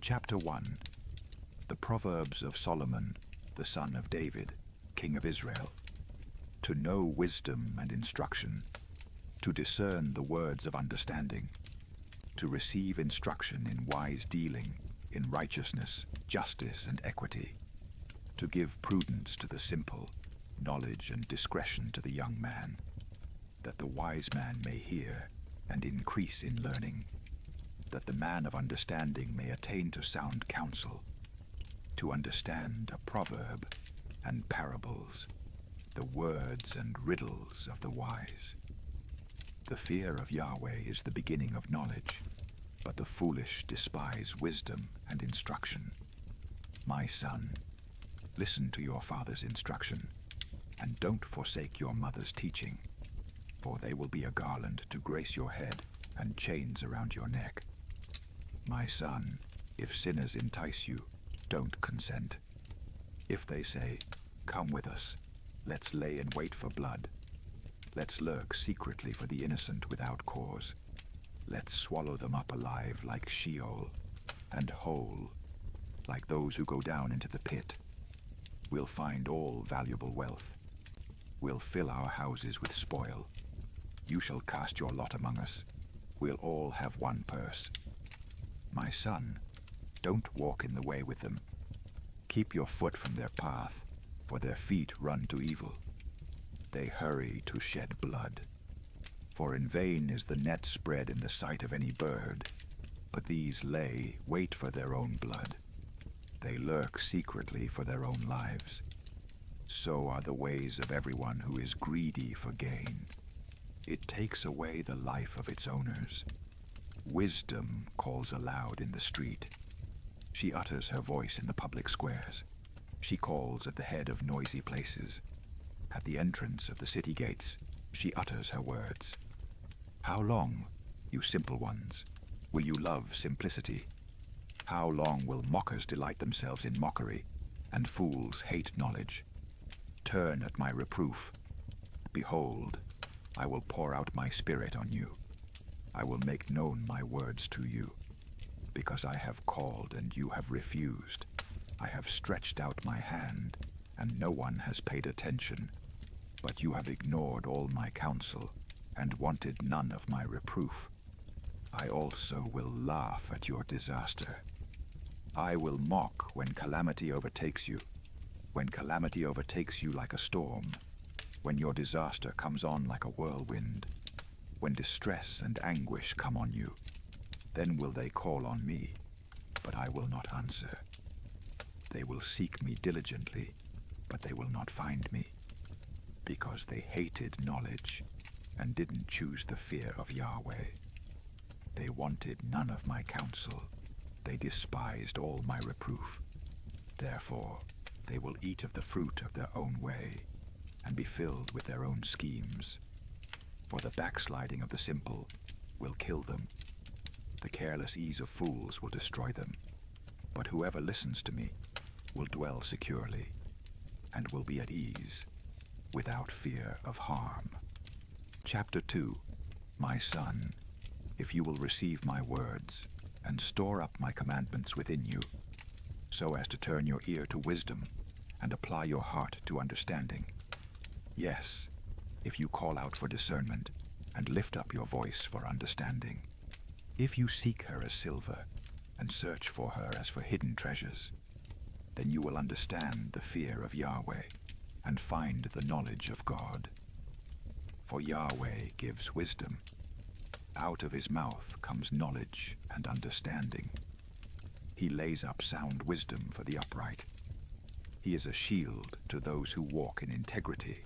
Chapter 1. The Proverbs of Solomon, the son of David, king of Israel. To know wisdom and instruction, to discern the words of understanding, to receive instruction in wise dealing, in righteousness, justice, and equity, to give prudence to the simple, knowledge and discretion to the young man, that the wise man may hear and increase in learning, that the man of understanding may attain to sound counsel, to understand a proverb and parables, the words and riddles of the wise. The fear of Yahweh is the beginning of knowledge, but the foolish despise wisdom and instruction. My son, listen to your father's instruction, and don't forsake your mother's teaching, for they will be a garland to grace your head and chains around your neck. My son, if sinners entice you, don't consent. If they say, "Come with us, let's lay in wait for blood. Let's lurk secretly for the innocent without cause. Let's swallow them up alive like Sheol, and whole, like those who go down into the pit. We'll find all valuable wealth. We'll fill our houses with spoil. You shall cast your lot among us. We'll all have one purse. My son, don't walk in the way with them. Keep your foot from their path, for their feet run to evil. They hurry to shed blood. For in vain is the net spread in the sight of any bird, but these wait for their own blood. They lurk secretly for their own lives. So are the ways of everyone who is greedy for gain. It takes away the life of its owners. Wisdom calls aloud in the street. She utters her voice in the public squares. She calls at the head of noisy places. At the entrance of the city gates, she utters her words. How long, you simple ones, will you love simplicity? How long will mockers delight themselves in mockery, and fools hate knowledge? Turn at my reproof. Behold, I will pour out my spirit on you. I will make known my words to you. Because I have called and you have refused. I have stretched out my hand, and no one has paid attention. But you have ignored all my counsel, and wanted none of my reproof. I also will laugh at your disaster. I will mock when calamity overtakes you. When calamity overtakes you like a storm. When your disaster comes on like a whirlwind. When distress and anguish come on you. Then will they call on me, but I will not answer. They will seek me diligently, but they will not find me, because they hated knowledge and didn't choose the fear of Yahweh. They wanted none of my counsel. They despised all my reproof. Therefore, they will eat of the fruit of their own way and be filled with their own schemes. For the backsliding of the simple will kill them. The careless ease of fools will destroy them. But whoever listens to me will dwell securely and will be at ease without fear of harm. Chapter 2. My son, if you will receive my words and store up my commandments within you, so as to turn your ear to wisdom and apply your heart to understanding. Yes, if you call out for discernment and lift up your voice for understanding. If you seek her as silver and search for her as for hidden treasures, then you will understand the fear of Yahweh and find the knowledge of God. For Yahweh gives wisdom. Out of his mouth comes knowledge and understanding. He lays up sound wisdom for the upright. He is a shield to those who walk in integrity,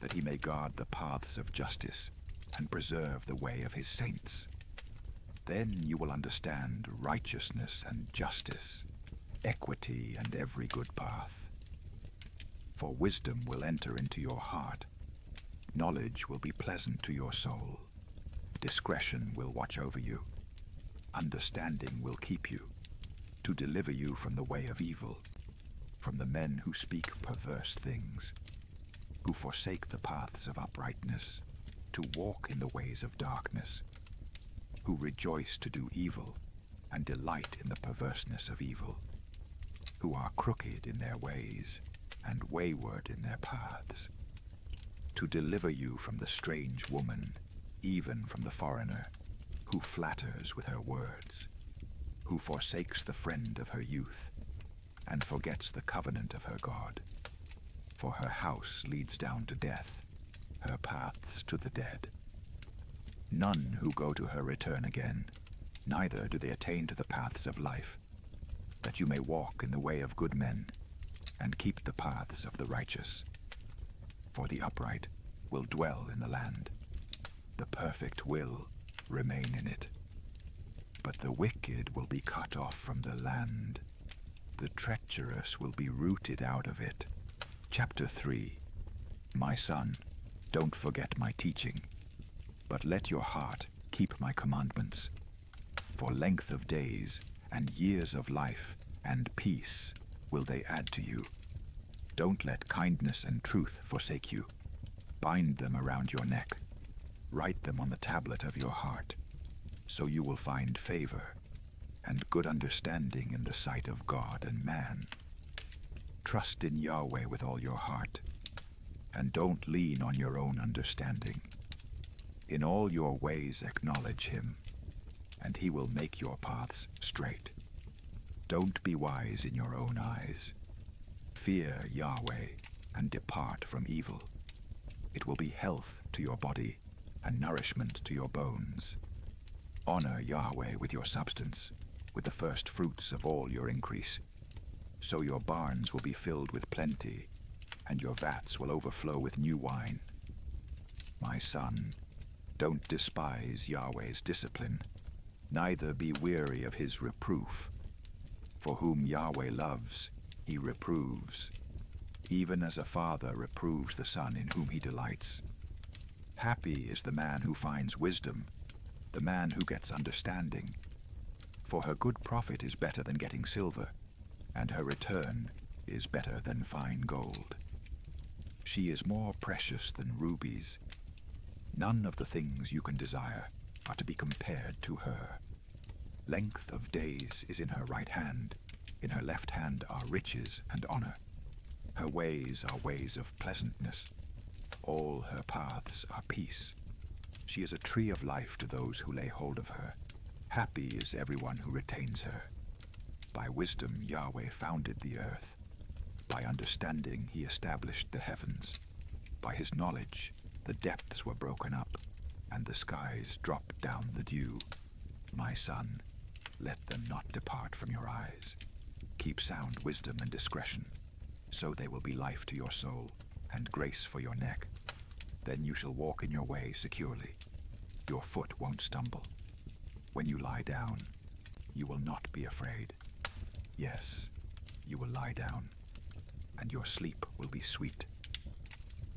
that he may guard the paths of justice and preserve the way of his saints. Then you will understand righteousness and justice, equity and every good path. For wisdom will enter into your heart. Knowledge will be pleasant to your soul. Discretion will watch over you. Understanding will keep you, to deliver you from the way of evil, from the men who speak perverse things, who forsake the paths of uprightness, to walk in the ways of darkness, who rejoice to do evil and delight in the perverseness of evil, who are crooked in their ways and wayward in their paths, to deliver you from the strange woman, even from the foreigner, who flatters with her words, who forsakes the friend of her youth, and forgets the covenant of her God. For her house leads down to death, her paths to the dead. None who go to her return again, neither do they attain to the paths of life, that you may walk in the way of good men, and keep the paths of the righteous. For the upright will dwell in the land, the perfect will remain in it. But the wicked will be cut off from the land, the treacherous will be rooted out of it. Chapter 3. My son, don't forget my teaching, but let your heart keep my commandments. For length of days and years of life and peace will they add to you. Don't let kindness and truth forsake you. Bind them around your neck. Write them on the tablet of your heart, so you will find favor and good understanding in the sight of God and man. Trust in Yahweh with all your heart, and don't lean on your own understanding. In all your ways acknowledge him, and he will make your paths straight. Don't be wise in your own eyes. Fear Yahweh and depart from evil. It will be health to your body and nourishment to your bones. Honor Yahweh with your substance, with the first fruits of all your increase. So your barns will be filled with plenty, and your vats will overflow with new wine. My son, don't despise Yahweh's discipline, neither be weary of his reproof. For whom Yahweh loves, he reproves, even as a father reproves the son in whom he delights. Happy is the man who finds wisdom, the man who gets understanding. For her good profit is better than getting silver, and her return is better than fine gold. She is more precious than rubies. None of the things you can desire are to be compared to her. Length of days is in her right hand, in her left hand are riches and honor. Her ways are ways of pleasantness, all her paths are peace. She is a tree of life to those who lay hold of her. Happy is everyone who retains her. By wisdom Yahweh founded the earth. By understanding he established the heavens. By his knowledge the depths were broken up, and the skies dropped down the dew. My son, let them not depart from your eyes. Keep sound wisdom and discretion, so they will be life to your soul and grace for your neck. Then you shall walk in your way securely. Your foot won't stumble. When you lie down, you will not be afraid. Yes, you will lie down, and your sleep will be sweet.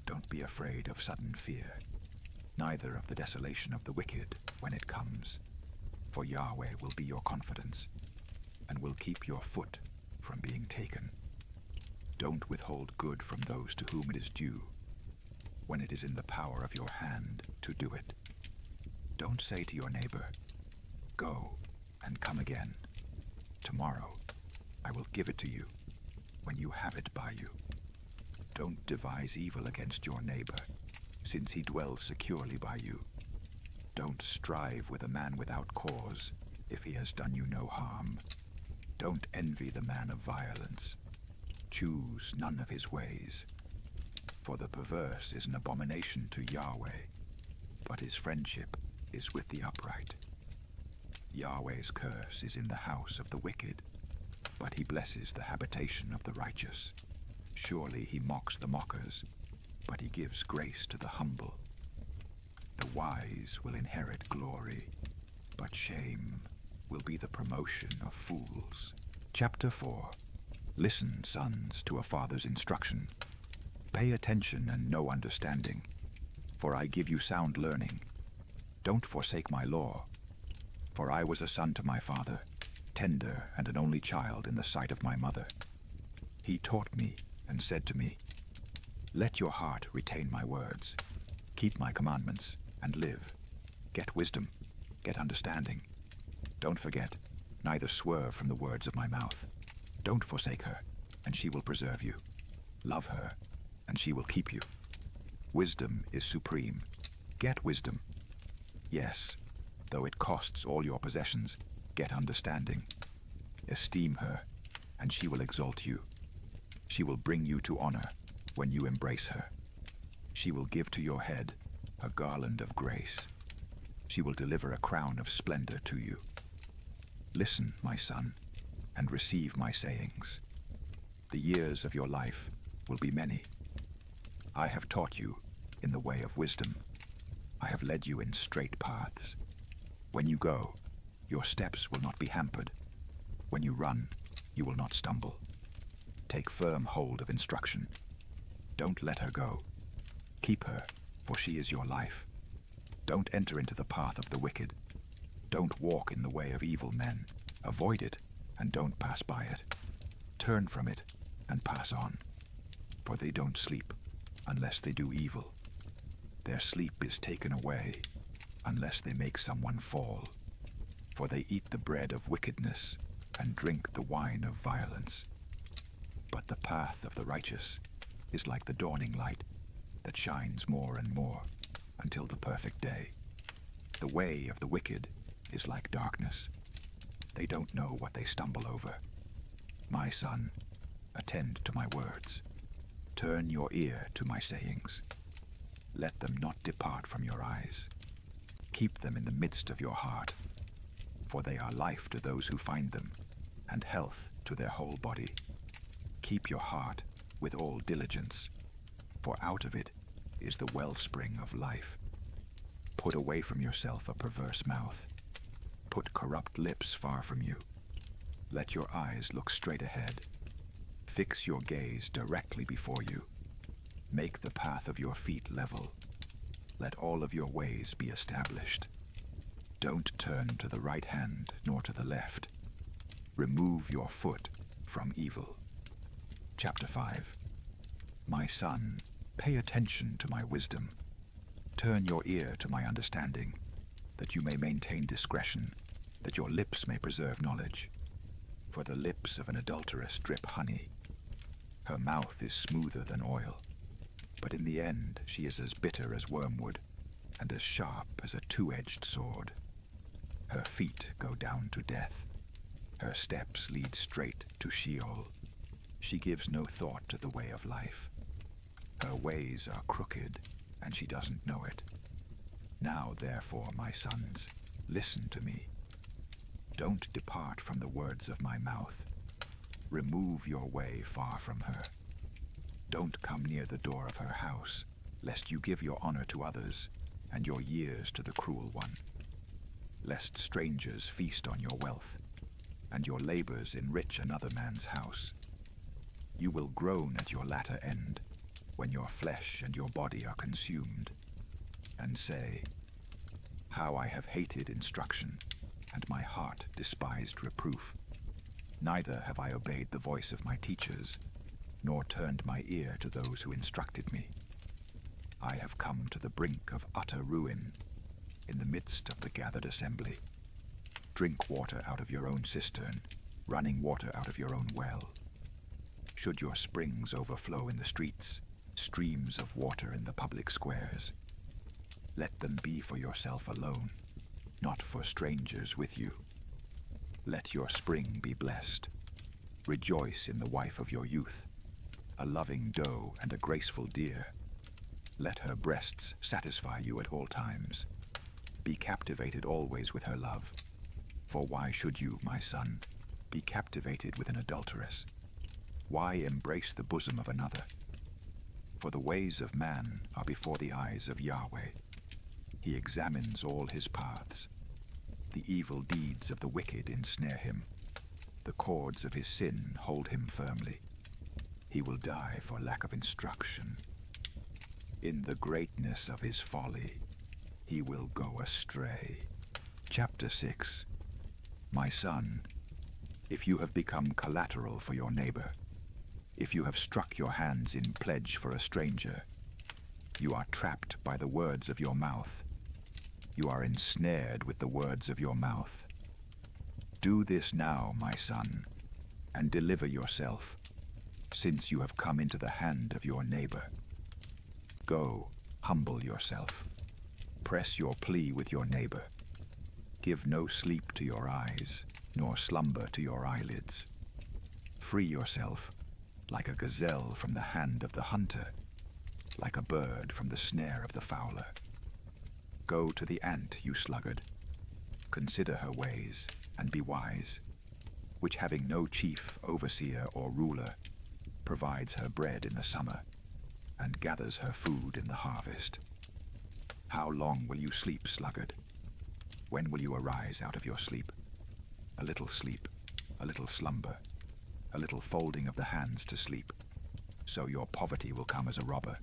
Don't be afraid of sudden fear, neither of the desolation of the wicked when it comes. For Yahweh will be your confidence, and will keep your foot from being taken. Don't withhold good from those to whom it is due, when it is in the power of your hand to do it. Don't say to your neighbor, "Go and come again. Tomorrow I will give it to you when you have it by you." Don't devise evil against your neighbor, since he dwells securely by you. Don't strive with a man without cause, if he has done you no harm. Don't envy the man of violence. Choose none of his ways. For the perverse is an abomination to Yahweh, but his friendship is with the upright. Yahweh's curse is in the house of the wicked, but he blesses the habitation of the righteous. Surely he mocks the mockers, but he gives grace to the humble. The wise will inherit glory, but shame will be the promotion of fools. Chapter 4. Listen, sons, to a father's instruction. Pay attention and know understanding, for I give you sound learning. Don't forsake my law, for I was a son to my father, tender and an only child in the sight of my mother. He taught me and said to me, "Let your heart retain my words. Keep my commandments and live. Get wisdom, get understanding. Don't forget, neither swerve from the words of my mouth. Don't forsake her, and she will preserve you. Love her, and she will keep you. Wisdom is supreme. Get wisdom. Yes, though it costs all your possessions, get understanding. Esteem her, and she will exalt you. She will bring you to honor when you embrace her. She will give to your head a garland of grace. She will deliver a crown of splendor to you. Listen, my son, and receive my sayings. The years of your life will be many. I have taught you in the way of wisdom. I have led you in straight paths. When you go, your steps will not be hampered. When you run, you will not stumble. Take firm hold of instruction. Don't let her go. Keep her, for she is your life. Don't enter into the path of the wicked. Don't walk in the way of evil men. Avoid it, and don't pass by it. Turn from it, and pass on. For they don't sleep unless they do evil. Their sleep is taken away unless they make someone fall. For they eat the bread of wickedness and drink the wine of violence. But the path of the righteous is like the dawning light that shines more and more until the perfect day. The way of the wicked is like darkness. They don't know what they stumble over. My son, attend to my words. Turn your ear to my sayings. Let them not depart from your eyes. Keep them in the midst of your heart, for they are life to those who find them, and health to their whole body. Keep your heart with all diligence, for out of it is the wellspring of life. Put away from yourself a perverse mouth. Put corrupt lips far from you. Let your eyes look straight ahead. Fix your gaze directly before you. Make the path of your feet level. Let all of your ways be established. Don't turn to the right hand nor to the left. Remove your foot from evil. Chapter 5. My son, pay attention to my wisdom. Turn your ear to my understanding, that you may maintain discretion, that your lips may preserve knowledge. For the lips of an adulteress drip honey. Her mouth is smoother than oil, but in the end she is as bitter as wormwood, and as sharp as a two-edged sword. Her feet go down to death. Her steps lead straight to Sheol. She gives no thought to the way of life. Her ways are crooked, and she doesn't know it. Now, therefore, my sons, listen to me. Don't depart from the words of my mouth. Remove your way far from her. Don't come near the door of her house, lest you give your honor to others, and your years to the cruel one. Lest strangers feast on your wealth, and your labors enrich another man's house. You will groan at your latter end, when your flesh and your body are consumed, and say, how I have hated instruction, and my heart despised reproof. Neither have I obeyed the voice of my teachers, nor turned my ear to those who instructed me. I have come to the brink of utter ruin, in the midst of the gathered assembly. Drink water out of your own cistern, running water out of your own well. Should your springs overflow in the streets, streams of water in the public squares, let them be for yourself alone, not for strangers with you. Let your spring be blessed. Rejoice in the wife of your youth, a loving doe and a graceful deer. Let her breasts satisfy you at all times. Be captivated always with her love. For why should you, my son, be captivated with an adulteress? Why embrace the bosom of another? For the ways of man are before the eyes of Yahweh. He examines all his paths. The evil deeds of the wicked ensnare him. The cords of his sin hold him firmly. He will die for lack of instruction. In the greatness of his folly, he will go astray. Chapter 6. My son, if you have become collateral for your neighbor, if you have struck your hands in pledge for a stranger, you are trapped by the words of your mouth. You are ensnared with the words of your mouth. Do this now, my son, and deliver yourself, since you have come into the hand of your neighbor. Go, humble yourself. Press your plea with your neighbor. Give no sleep to your eyes, nor slumber to your eyelids. Free yourself, like a gazelle from the hand of the hunter, like a bird from the snare of the fowler. Go to the ant, you sluggard. Consider her ways, and be wise, which having no chief, overseer, or ruler, provides her bread in the summer, and gathers her food in the harvest. How long will you sleep, sluggard? When will you arise out of your sleep? A little sleep, a little slumber, a little folding of the hands to sleep. So your poverty will come as a robber,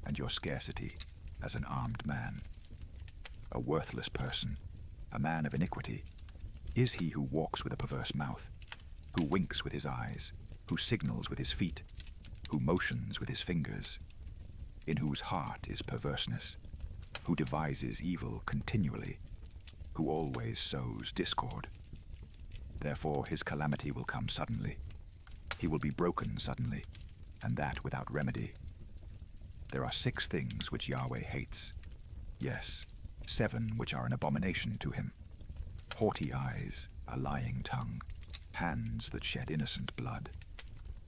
and your scarcity as an armed man. A worthless person, a man of iniquity, is he who walks with a perverse mouth, who winks with his eyes, who signals with his feet, who motions with his fingers, in whose heart is perverseness, who devises evil continually, who always sows discord. Therefore his calamity will come suddenly. He will be broken suddenly, and that without remedy. There are 6 things which Yahweh hates, yes, 7 which are an abomination to him: haughty eyes, a lying tongue, hands that shed innocent blood,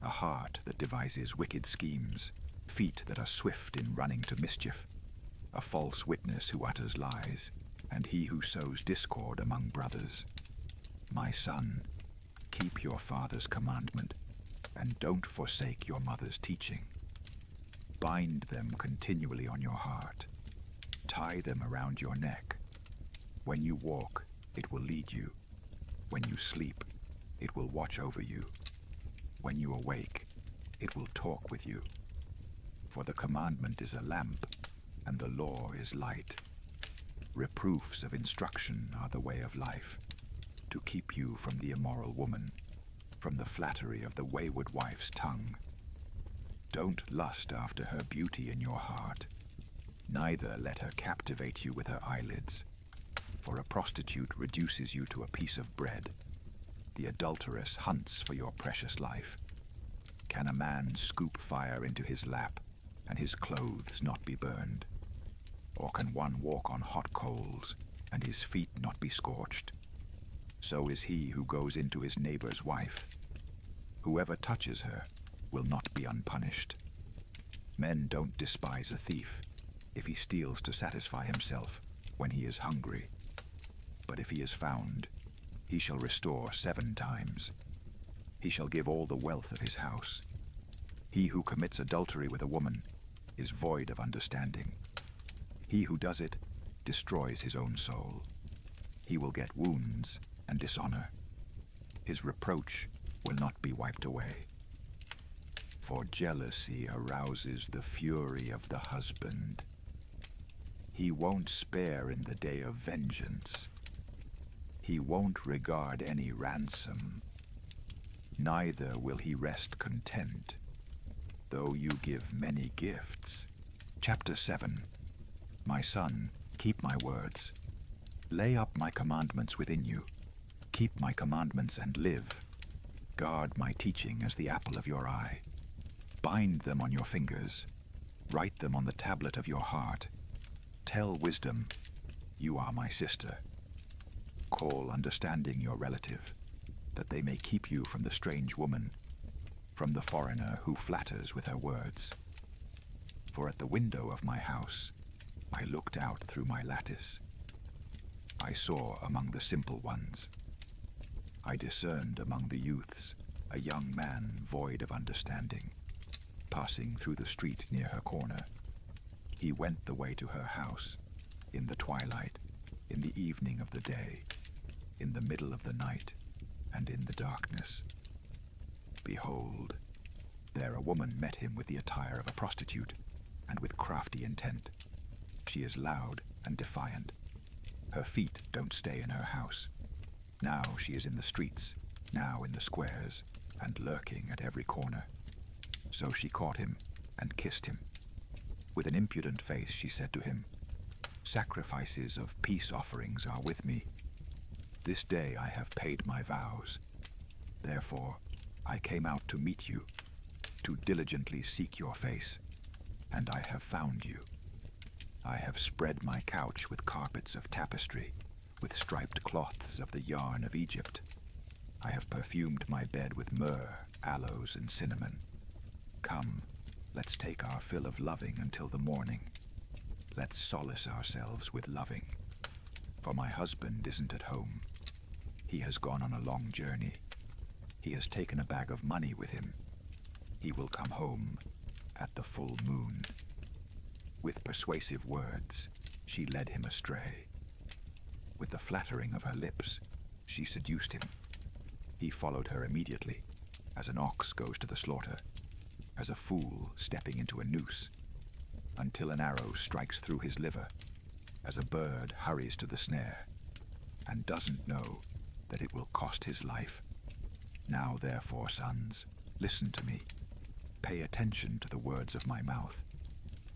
a heart that devises wicked schemes, feet that are swift in running to mischief, a false witness who utters lies, and he who sows discord among brothers. My son, keep your father's commandment, and don't forsake your mother's teaching. Bind them continually on your heart. Tie them around your neck. When you walk, it will lead you. When you sleep, it will watch over you. When you awake, it will talk with you. For the commandment is a lamp, and the law is light. Reproofs of instruction are the way of life, to keep you from the immoral woman, from the flattery of the wayward wife's tongue. Don't lust after her beauty in your heart, neither let her captivate you with her eyelids. For a prostitute reduces you to a piece of bread. The adulteress hunts for your precious life. Can a man scoop fire into his lap, and his clothes not be burned? Or can one walk on hot coals, and his feet not be scorched? So is he who goes into his neighbor's wife. Whoever touches her will not be unpunished. Men don't despise a thief if he steals to satisfy himself when he is hungry. But if he is found, he shall restore 7 times. He shall give all the wealth of his house. He who commits adultery with a woman is void of understanding. He who does it destroys his own soul. He will get wounds and dishonor. His reproach will not be wiped away. For jealousy arouses the fury of the husband. He won't spare in the day of vengeance. He won't regard any ransom. Neither will he rest content, though you give many gifts. Chapter 7. My son, keep my words. Lay up my commandments within you. Keep my commandments and live. Guard my teaching as the apple of your eye. Bind them on your fingers. Write them on the tablet of your heart. Tell wisdom, you are my sister. Call understanding your relative, that they may keep you from the strange woman, from the foreigner who flatters with her words. For at the window of my house I looked out through my lattice. I saw among the simple ones. I discerned among the youths a young man void of understanding, passing through the street near her corner. He went the way to her house, in the twilight, in the evening of the day, in the middle of the night, and in the darkness. Behold, there a woman met him with the attire of a prostitute, and with crafty intent. She is loud and defiant. Her feet don't stay in her house. Now she is in the streets, now in the squares, and lurking at every corner. So she caught him and kissed him. With an impudent face she said to him, "Sacrifices of peace offerings are with me. This day I have paid my vows. Therefore, I came out to meet you, to diligently seek your face, and I have found you. I have spread my couch with carpets of tapestry, with striped cloths of the yarn of Egypt. I have perfumed my bed with myrrh, aloes, and cinnamon. Come, let's take our fill of loving until the morning. Let's solace ourselves with loving. For my husband isn't at home. He has gone on a long journey. He has taken a bag of money with him. He will come home at the full moon. With persuasive words, she led him astray. With the flattering of her lips, she seduced him. He followed her immediately, as an ox goes to the slaughter, as a fool stepping into a noose, until an arrow strikes through his liver, as a bird hurries to the snare, and doesn't know that it will cost his life. Now, therefore, sons, listen to me. Pay attention to the words of my mouth.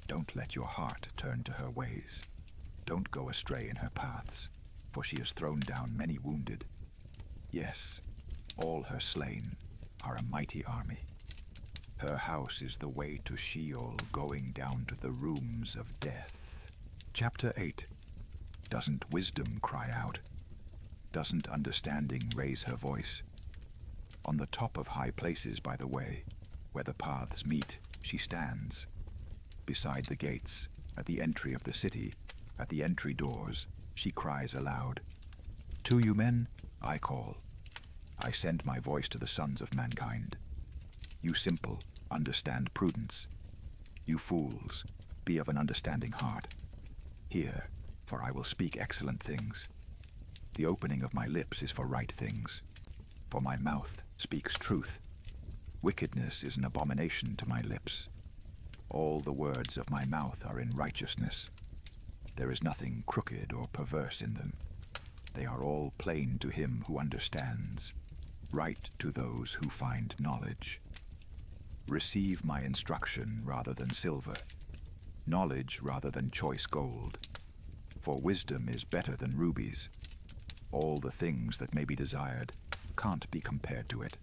Don't let your heart turn to her ways. Don't go astray in her paths, for she has thrown down many wounded. Yes, all her slain are a mighty army. Her house is the way to Sheol, going down to the rooms of death. Chapter 8. Doesn't wisdom cry out? Doesn't understanding raise her voice? On the top of high places by the way, where the paths meet, she stands. Beside the gates, at the entry of the city, at the entry doors, she cries aloud. To you men, I call. I send my voice to the sons of mankind. You simple, understand prudence. You fools, be of an understanding heart. Hear, for I will speak excellent things. The opening of my lips is for right things, for my mouth speaks truth. Wickedness is an abomination to my lips. All the words of my mouth are in righteousness. There is nothing crooked or perverse in them. They are all plain to him who understands, right to those who find knowledge. Receive my instruction rather than silver, knowledge rather than choice gold. For wisdom is better than rubies. All the things that may be desired can't be compared to it.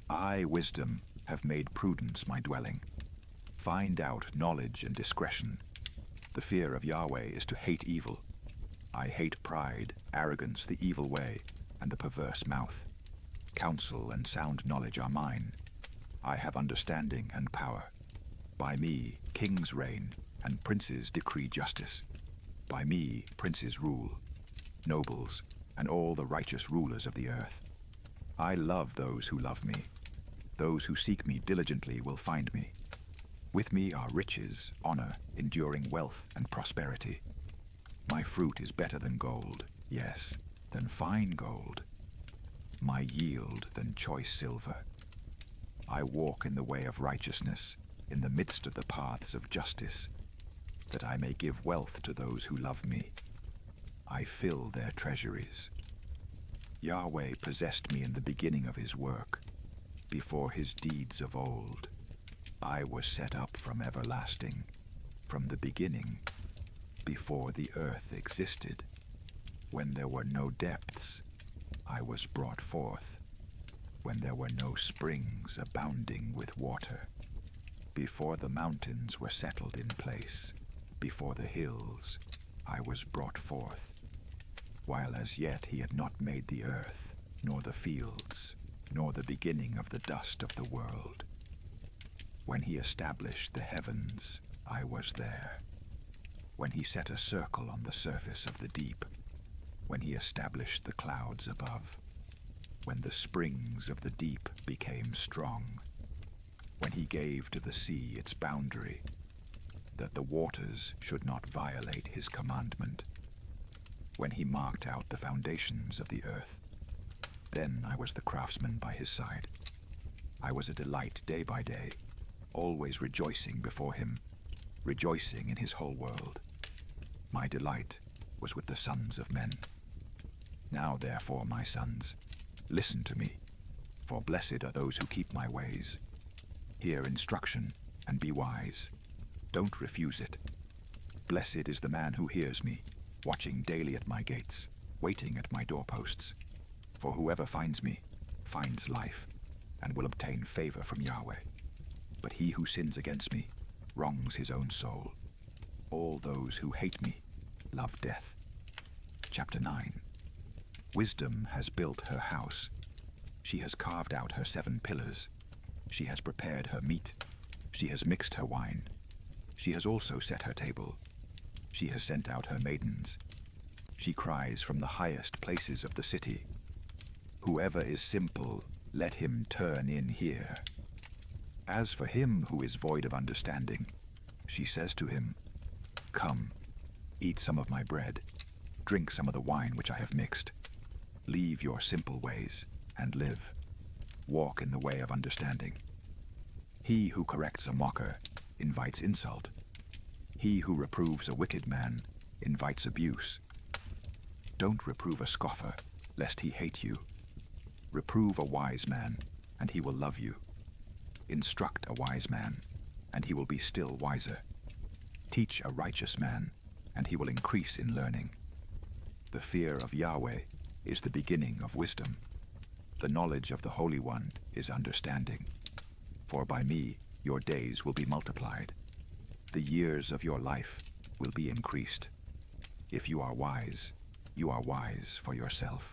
I, wisdom, have made prudence my dwelling. Find out knowledge and discretion. The fear of Yahweh is to hate evil. I hate pride, arrogance, the evil way, and the perverse mouth. Counsel and sound knowledge are mine. I have understanding and power. By me, kings reign, and princes decree justice. By me, princes rule, nobles, and all the righteous rulers of the earth. I love those who love me. Those who seek me diligently will find me. With me are riches, honor, enduring wealth, and prosperity. My fruit is better than gold, yes, than fine gold. My yield than choice silver. I walk in the way of righteousness, in the midst of the paths of justice, that I may give wealth to those who love me. I fill their treasuries. Yahweh possessed me in the beginning of his work, before his deeds of old. I was set up from everlasting, from the beginning, before the earth existed. When there were no depths, I was brought forth. When there were no springs abounding with water. Before the mountains were settled in place, before the hills, I was brought forth. While as yet he had not made the earth, nor the fields, nor the beginning of the dust of the world. When he established the heavens, I was there. When he set a circle on the surface of the deep. When he established the clouds above. When the springs of the deep became strong. When he gave to the sea its boundary, that the waters should not violate his commandment. When he marked out the foundations of the earth, then I was the craftsman by his side. I was a delight day by day, always rejoicing before him, rejoicing in his whole world. My delight was with the sons of men. Now therefore, my sons, listen to me, for blessed are those who keep my ways. Hear instruction and be wise. Don't refuse it. Blessed is the man who hears me, watching daily at my gates, waiting at my doorposts. For whoever finds me finds life, and will obtain favor from Yahweh. But he who sins against me wrongs his own soul. All those who hate me love death. Chapter 9. Wisdom has built her house. She has carved out her 7 pillars. She has prepared her meat. She has mixed her wine. She has also set her table. She has sent out her maidens. She cries from the highest places of the city, "Whoever is simple, let him turn in here." As for him who is void of understanding, she says to him, "Come, eat some of my bread, drink some of the wine which I have mixed. Leave your simple ways and live. Walk in the way of understanding." He who corrects a mocker invites insult. He who reproves a wicked man invites abuse. Don't reprove a scoffer, lest he hate you. Reprove a wise man, and he will love you. Instruct a wise man, and he will be still wiser. Teach a righteous man, and he will increase in learning. The fear of Yahweh is the beginning of wisdom. The knowledge of the Holy One is understanding. For by me your days will be multiplied. The years of your life will be increased. If you are wise for yourself.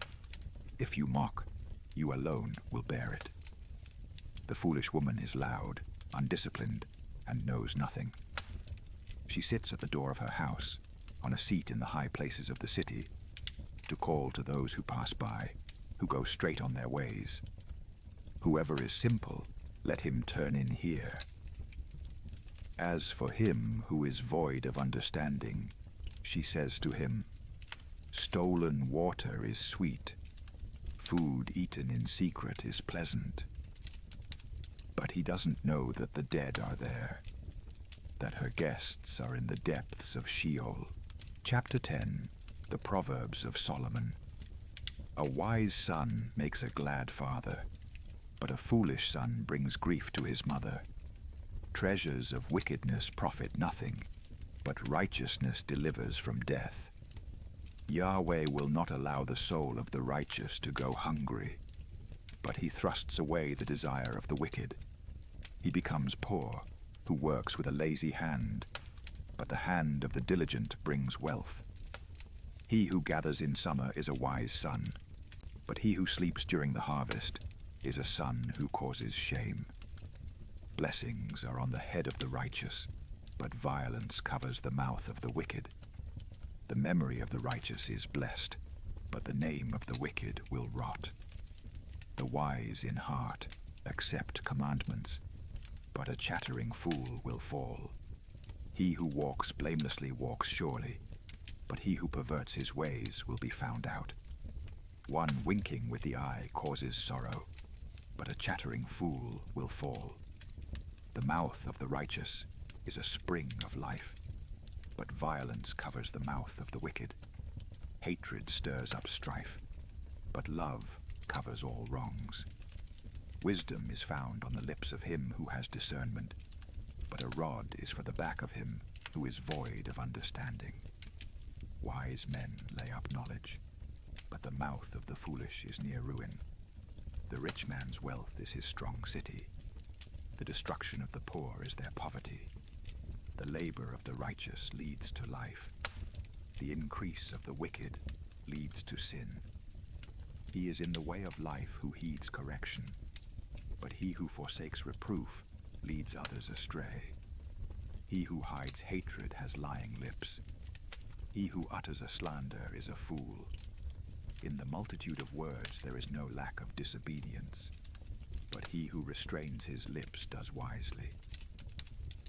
If you mock, you alone will bear it. The foolish woman is loud, undisciplined, and knows nothing. She sits at the door of her house, on a seat in the high places of the city, to call to those who pass by, who go straight on their ways. Whoever is simple, let him turn in here. As for him who is void of understanding, she says to him, "Stolen water is sweet. Food eaten in secret is pleasant." But he doesn't know that the dead are there, that her guests are in the depths of Sheol. Chapter 10. The Proverbs of Solomon. A wise son makes a glad father, but a foolish son brings grief to his mother. Treasures of wickedness profit nothing, but righteousness delivers from death. Yahweh will not allow the soul of the righteous to go hungry, but he thrusts away the desire of the wicked. He becomes poor, who works with a lazy hand, but the hand of the diligent brings wealth. He who gathers in summer is a wise son, but he who sleeps during the harvest is a son who causes shame. Blessings are on the head of the righteous, but violence covers the mouth of the wicked. The memory of the righteous is blessed, but the name of the wicked will rot. The wise in heart accept commandments, but a chattering fool will fall. He who walks blamelessly walks surely, but he who perverts his ways will be found out. One winking with the eye causes sorrow, but a chattering fool will fall. The mouth of the righteous is a spring of life, but violence covers the mouth of the wicked. Hatred stirs up strife, but love covers all wrongs. Wisdom is found on the lips of him who has discernment, but a rod is for the back of him who is void of understanding. Wise men lay up knowledge, but the mouth of the foolish is near ruin. The rich man's wealth is his strong city. The destruction of the poor is their poverty. The labor of the righteous leads to life. The increase of the wicked leads to sin. He is in the way of life who heeds correction, but he who forsakes reproof leads others astray. He who hides hatred has lying lips. He who utters a slander is a fool. In the multitude of words there is no lack of disobedience, but he who restrains his lips does wisely.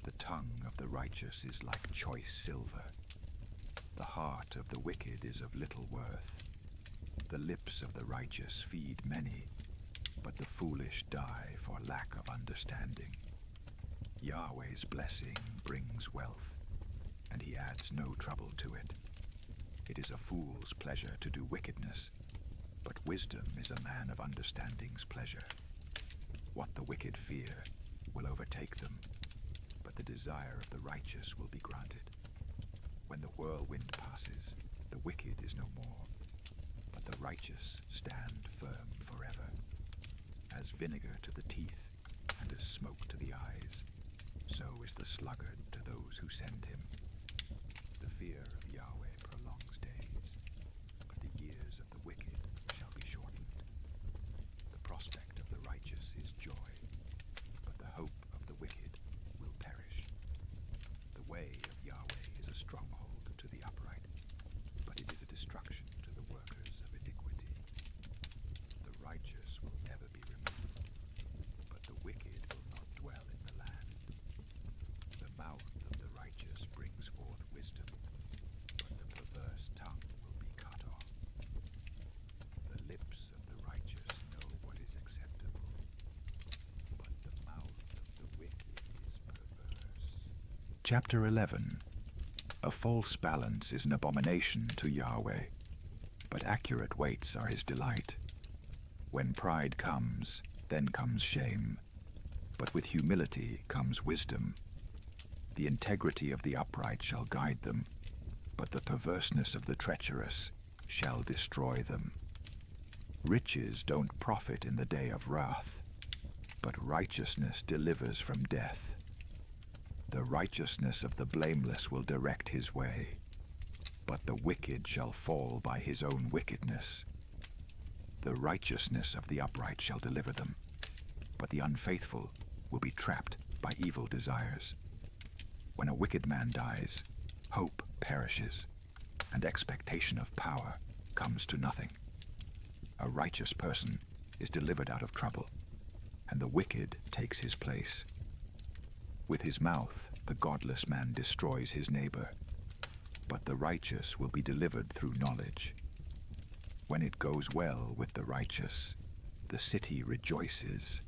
The tongue of the righteous is like choice silver. The heart of the wicked is of little worth. The lips of the righteous feed many, but the foolish die for lack of understanding. Yahweh's blessing brings wealth, and he adds no trouble to it. It is a fool's pleasure to do wickedness, but wisdom is a man of understanding's pleasure. What the wicked fear will overtake them, but the desire of the righteous will be granted. When the whirlwind passes, the wicked is no more. The righteous stand firm forever. As vinegar to the teeth and as smoke to the eyes, so is the sluggard to those who send him. The fear of Yahweh prolongs days, but the years of the wicked shall be shortened. The prospect of the righteous is joy, but the hope of the wicked will perish. The way of Yahweh is a stronghold to the upright, but it is a destruction to the workers of iniquity. The righteous will never be removed, but the wicked will not dwell in the land. The mouth of the righteous brings forth wisdom, but the perverse tongue will be cut off. The lips of the righteous know what is acceptable, but the mouth of the wicked is perverse. Chapter 11. A false balance is an abomination to Yahweh, but accurate weights are his delight. When pride comes, then comes shame, but with humility comes wisdom. The integrity of the upright shall guide them, but the perverseness of the treacherous shall destroy them. Riches don't profit in the day of wrath, but righteousness delivers from death. The righteousness of the blameless will direct his way, but the wicked shall fall by his own wickedness. The righteousness of the upright shall deliver them, but the unfaithful will be trapped by evil desires. When a wicked man dies, hope perishes, and expectation of power comes to nothing. A righteous person is delivered out of trouble, and the wicked takes his place. With his mouth, the godless man destroys his neighbor, but the righteous will be delivered through knowledge. When it goes well with the righteous, the city rejoices.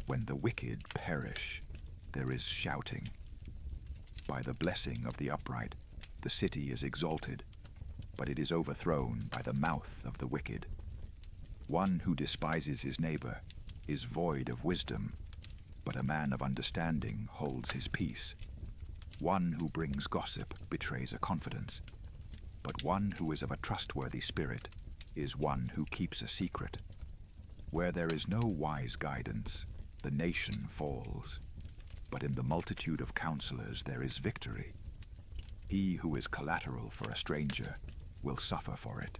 When the wicked perish, there is shouting. By the blessing of the upright, the city is exalted, but it is overthrown by the mouth of the wicked. One who despises his neighbor is void of wisdom, but a man of understanding holds his peace. One who brings gossip betrays a confidence, but one who is of a trustworthy spirit is one who keeps a secret. Where there is no wise guidance, the nation falls, but in the multitude of counselors there is victory. He who is collateral for a stranger will suffer for it,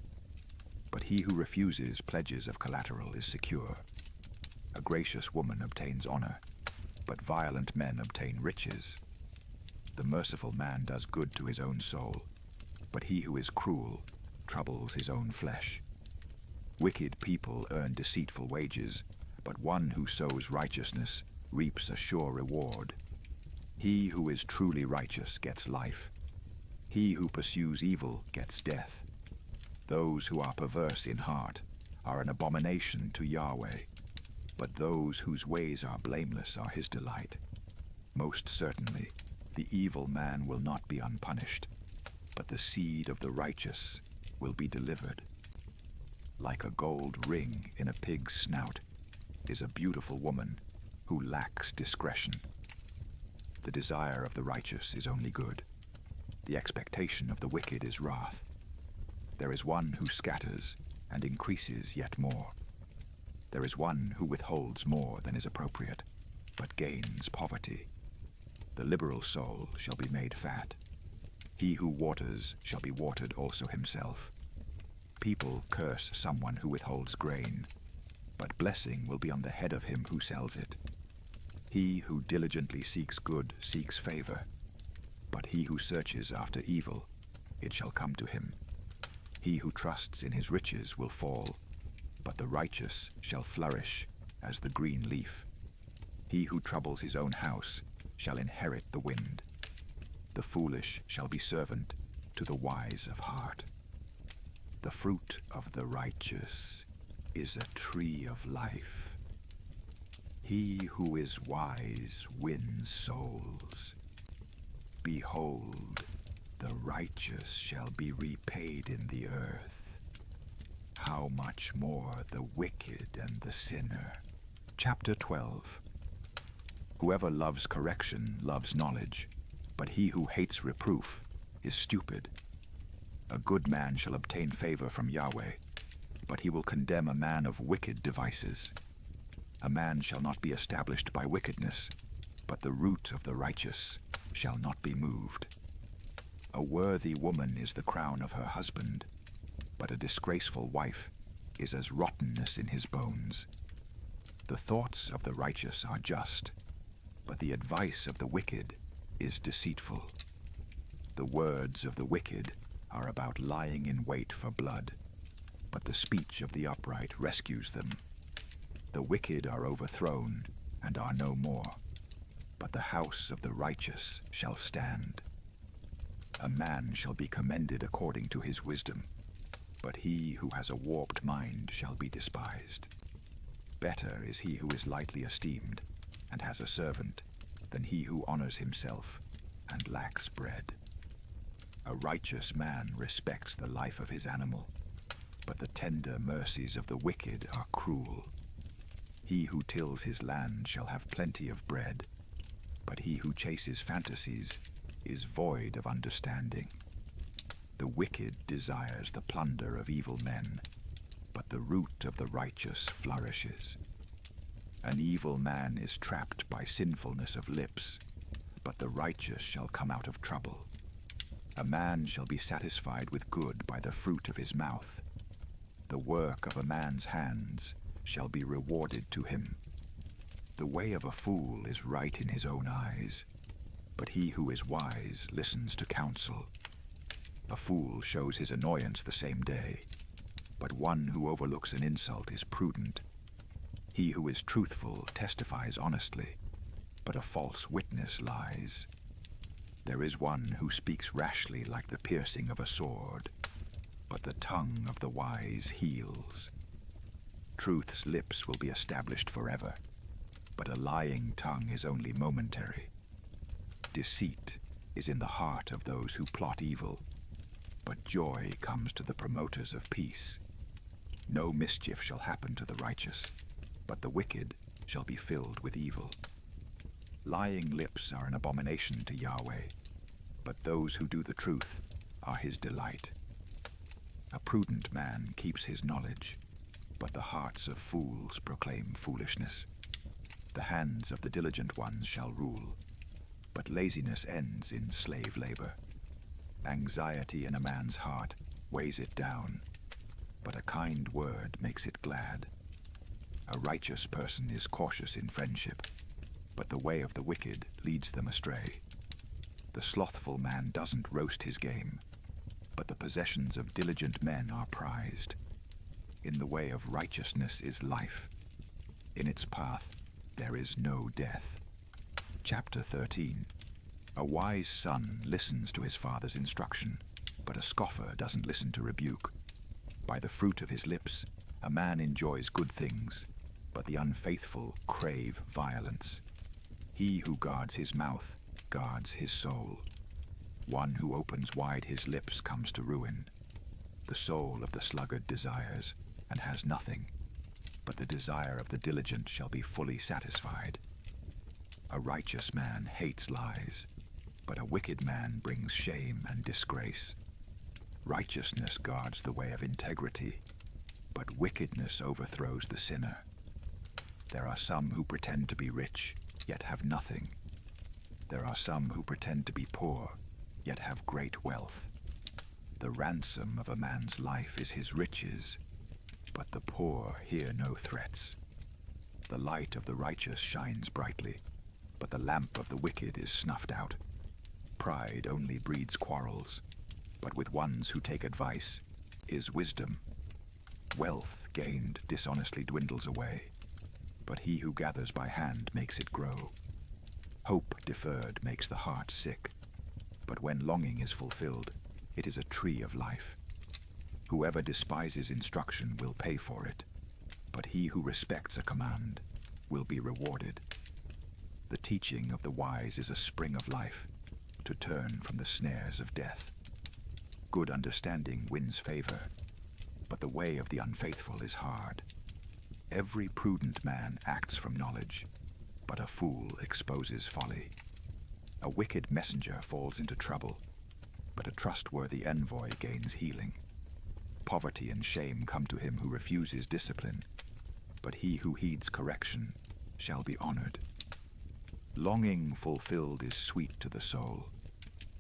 but he who refuses pledges of collateral is secure. A gracious woman obtains honor, but violent men obtain riches. The merciful man does good to his own soul, but he who is cruel troubles his own flesh. Wicked people earn deceitful wages, but one who sows righteousness reaps a sure reward. He who is truly righteous gets life. He who pursues evil gets death. Those who are perverse in heart are an abomination to Yahweh, but those whose ways are blameless are his delight. Most certainly, the evil man will not be unpunished, but the seed of the righteous will be delivered. Like a gold ring in a pig's snout is a beautiful woman who lacks discretion. The desire of the righteous is only good. The expectation of the wicked is wrath. There is one who scatters and increases yet more. There is one who withholds more than is appropriate, but gains poverty. The liberal soul shall be made fat. He who waters shall be watered also himself. People curse someone who withholds grain, but blessing will be on the head of him who sells it. He who diligently seeks good seeks favor, but he who searches after evil, it shall come to him. He who trusts in his riches will fall, but the righteous shall flourish as the green leaf. He who troubles his own house shall inherit the wind. The foolish shall be servant to the wise of heart. The fruit of the righteous is a tree of life. He who is wise wins souls. Behold, the righteous shall be repaid in the earth. How much more the wicked and the sinner? Chapter 12. Whoever loves correction loves knowledge, but he who hates reproof is stupid. A good man shall obtain favor from Yahweh, but he will condemn a man of wicked devices. A man shall not be established by wickedness, but the root of the righteous shall not be moved. A worthy woman is the crown of her husband, but a disgraceful wife is as rottenness in his bones. The thoughts of the righteous are just, but the advice of the wicked is deceitful. The words of the wicked are about lying in wait for blood, but the speech of the upright rescues them. The wicked are overthrown and are no more, but the house of the righteous shall stand. A man shall be commended according to his wisdom, but he who has a warped mind shall be despised. Better is he who is lightly esteemed and has a servant than he who honors himself and lacks bread. A righteous man respects the life of his animal, but the tender mercies of the wicked are cruel. He who tills his land shall have plenty of bread, but he who chases fantasies is void of understanding. The wicked desires the plunder of evil men, but the root of the righteous flourishes. An evil man is trapped by sinfulness of lips, but the righteous shall come out of trouble. A man shall be satisfied with good by the fruit of his mouth. The work of a man's hands shall be rewarded to him. The way of a fool is right in his own eyes, but he who is wise listens to counsel. A fool shows his annoyance the same day, but one who overlooks an insult is prudent. He who is truthful testifies honestly, but a false witness lies. There is one who speaks rashly like the piercing of a sword, but the tongue of the wise heals. Truth's lips will be established forever, but a lying tongue is only momentary. Deceit is in the heart of those who plot evil, but joy comes to the promoters of peace. No mischief shall happen to the righteous, but the wicked shall be filled with evil. Lying lips are an abomination to Yahweh, but those who do the truth are his delight. A prudent man keeps his knowledge, but the hearts of fools proclaim foolishness. The hands of the diligent ones shall rule, but laziness ends in slave labor. Anxiety in a man's heart weighs it down, but a kind word makes it glad. A righteous person is cautious in friendship, but the way of the wicked leads them astray. The slothful man doesn't roast his game, but the possessions of diligent men are prized. In the way of righteousness is life. In its path there is no death. Chapter 13. A wise son listens to his father's instruction, but a scoffer doesn't listen to rebuke. By the fruit of his lips a man enjoys good things, but the unfaithful crave violence. He who guards his mouth guards his soul. One who opens wide his lips comes to ruin. The soul of the sluggard desires, and has nothing, but the desire of the diligent shall be fully satisfied. A righteous man hates lies, but a wicked man brings shame and disgrace. Righteousness guards the way of integrity, but wickedness overthrows the sinner. There are some who pretend to be rich, yet have nothing. There are some who pretend to be poor, yet have great wealth. The ransom of a man's life is his riches, but the poor hear no threats. The light of the righteous shines brightly, but the lamp of the wicked is snuffed out. Pride only breeds quarrels, but with ones who take advice is wisdom. Wealth gained dishonestly dwindles away, but he who gathers by hand makes it grow. Hope deferred makes the heart sick, but when longing is fulfilled, it is a tree of life. Whoever despises instruction will pay for it, but he who respects a command will be rewarded. The teaching of the wise is a spring of life, to turn from the snares of death. Good understanding wins favor, but the way of the unfaithful is hard. Every prudent man acts from knowledge, but a fool exposes folly. A wicked messenger falls into trouble, but a trustworthy envoy gains healing. poverty and shame come to him who refuses discipline, but he who heeds correction shall be honored. Longing fulfilled is sweet to the soul,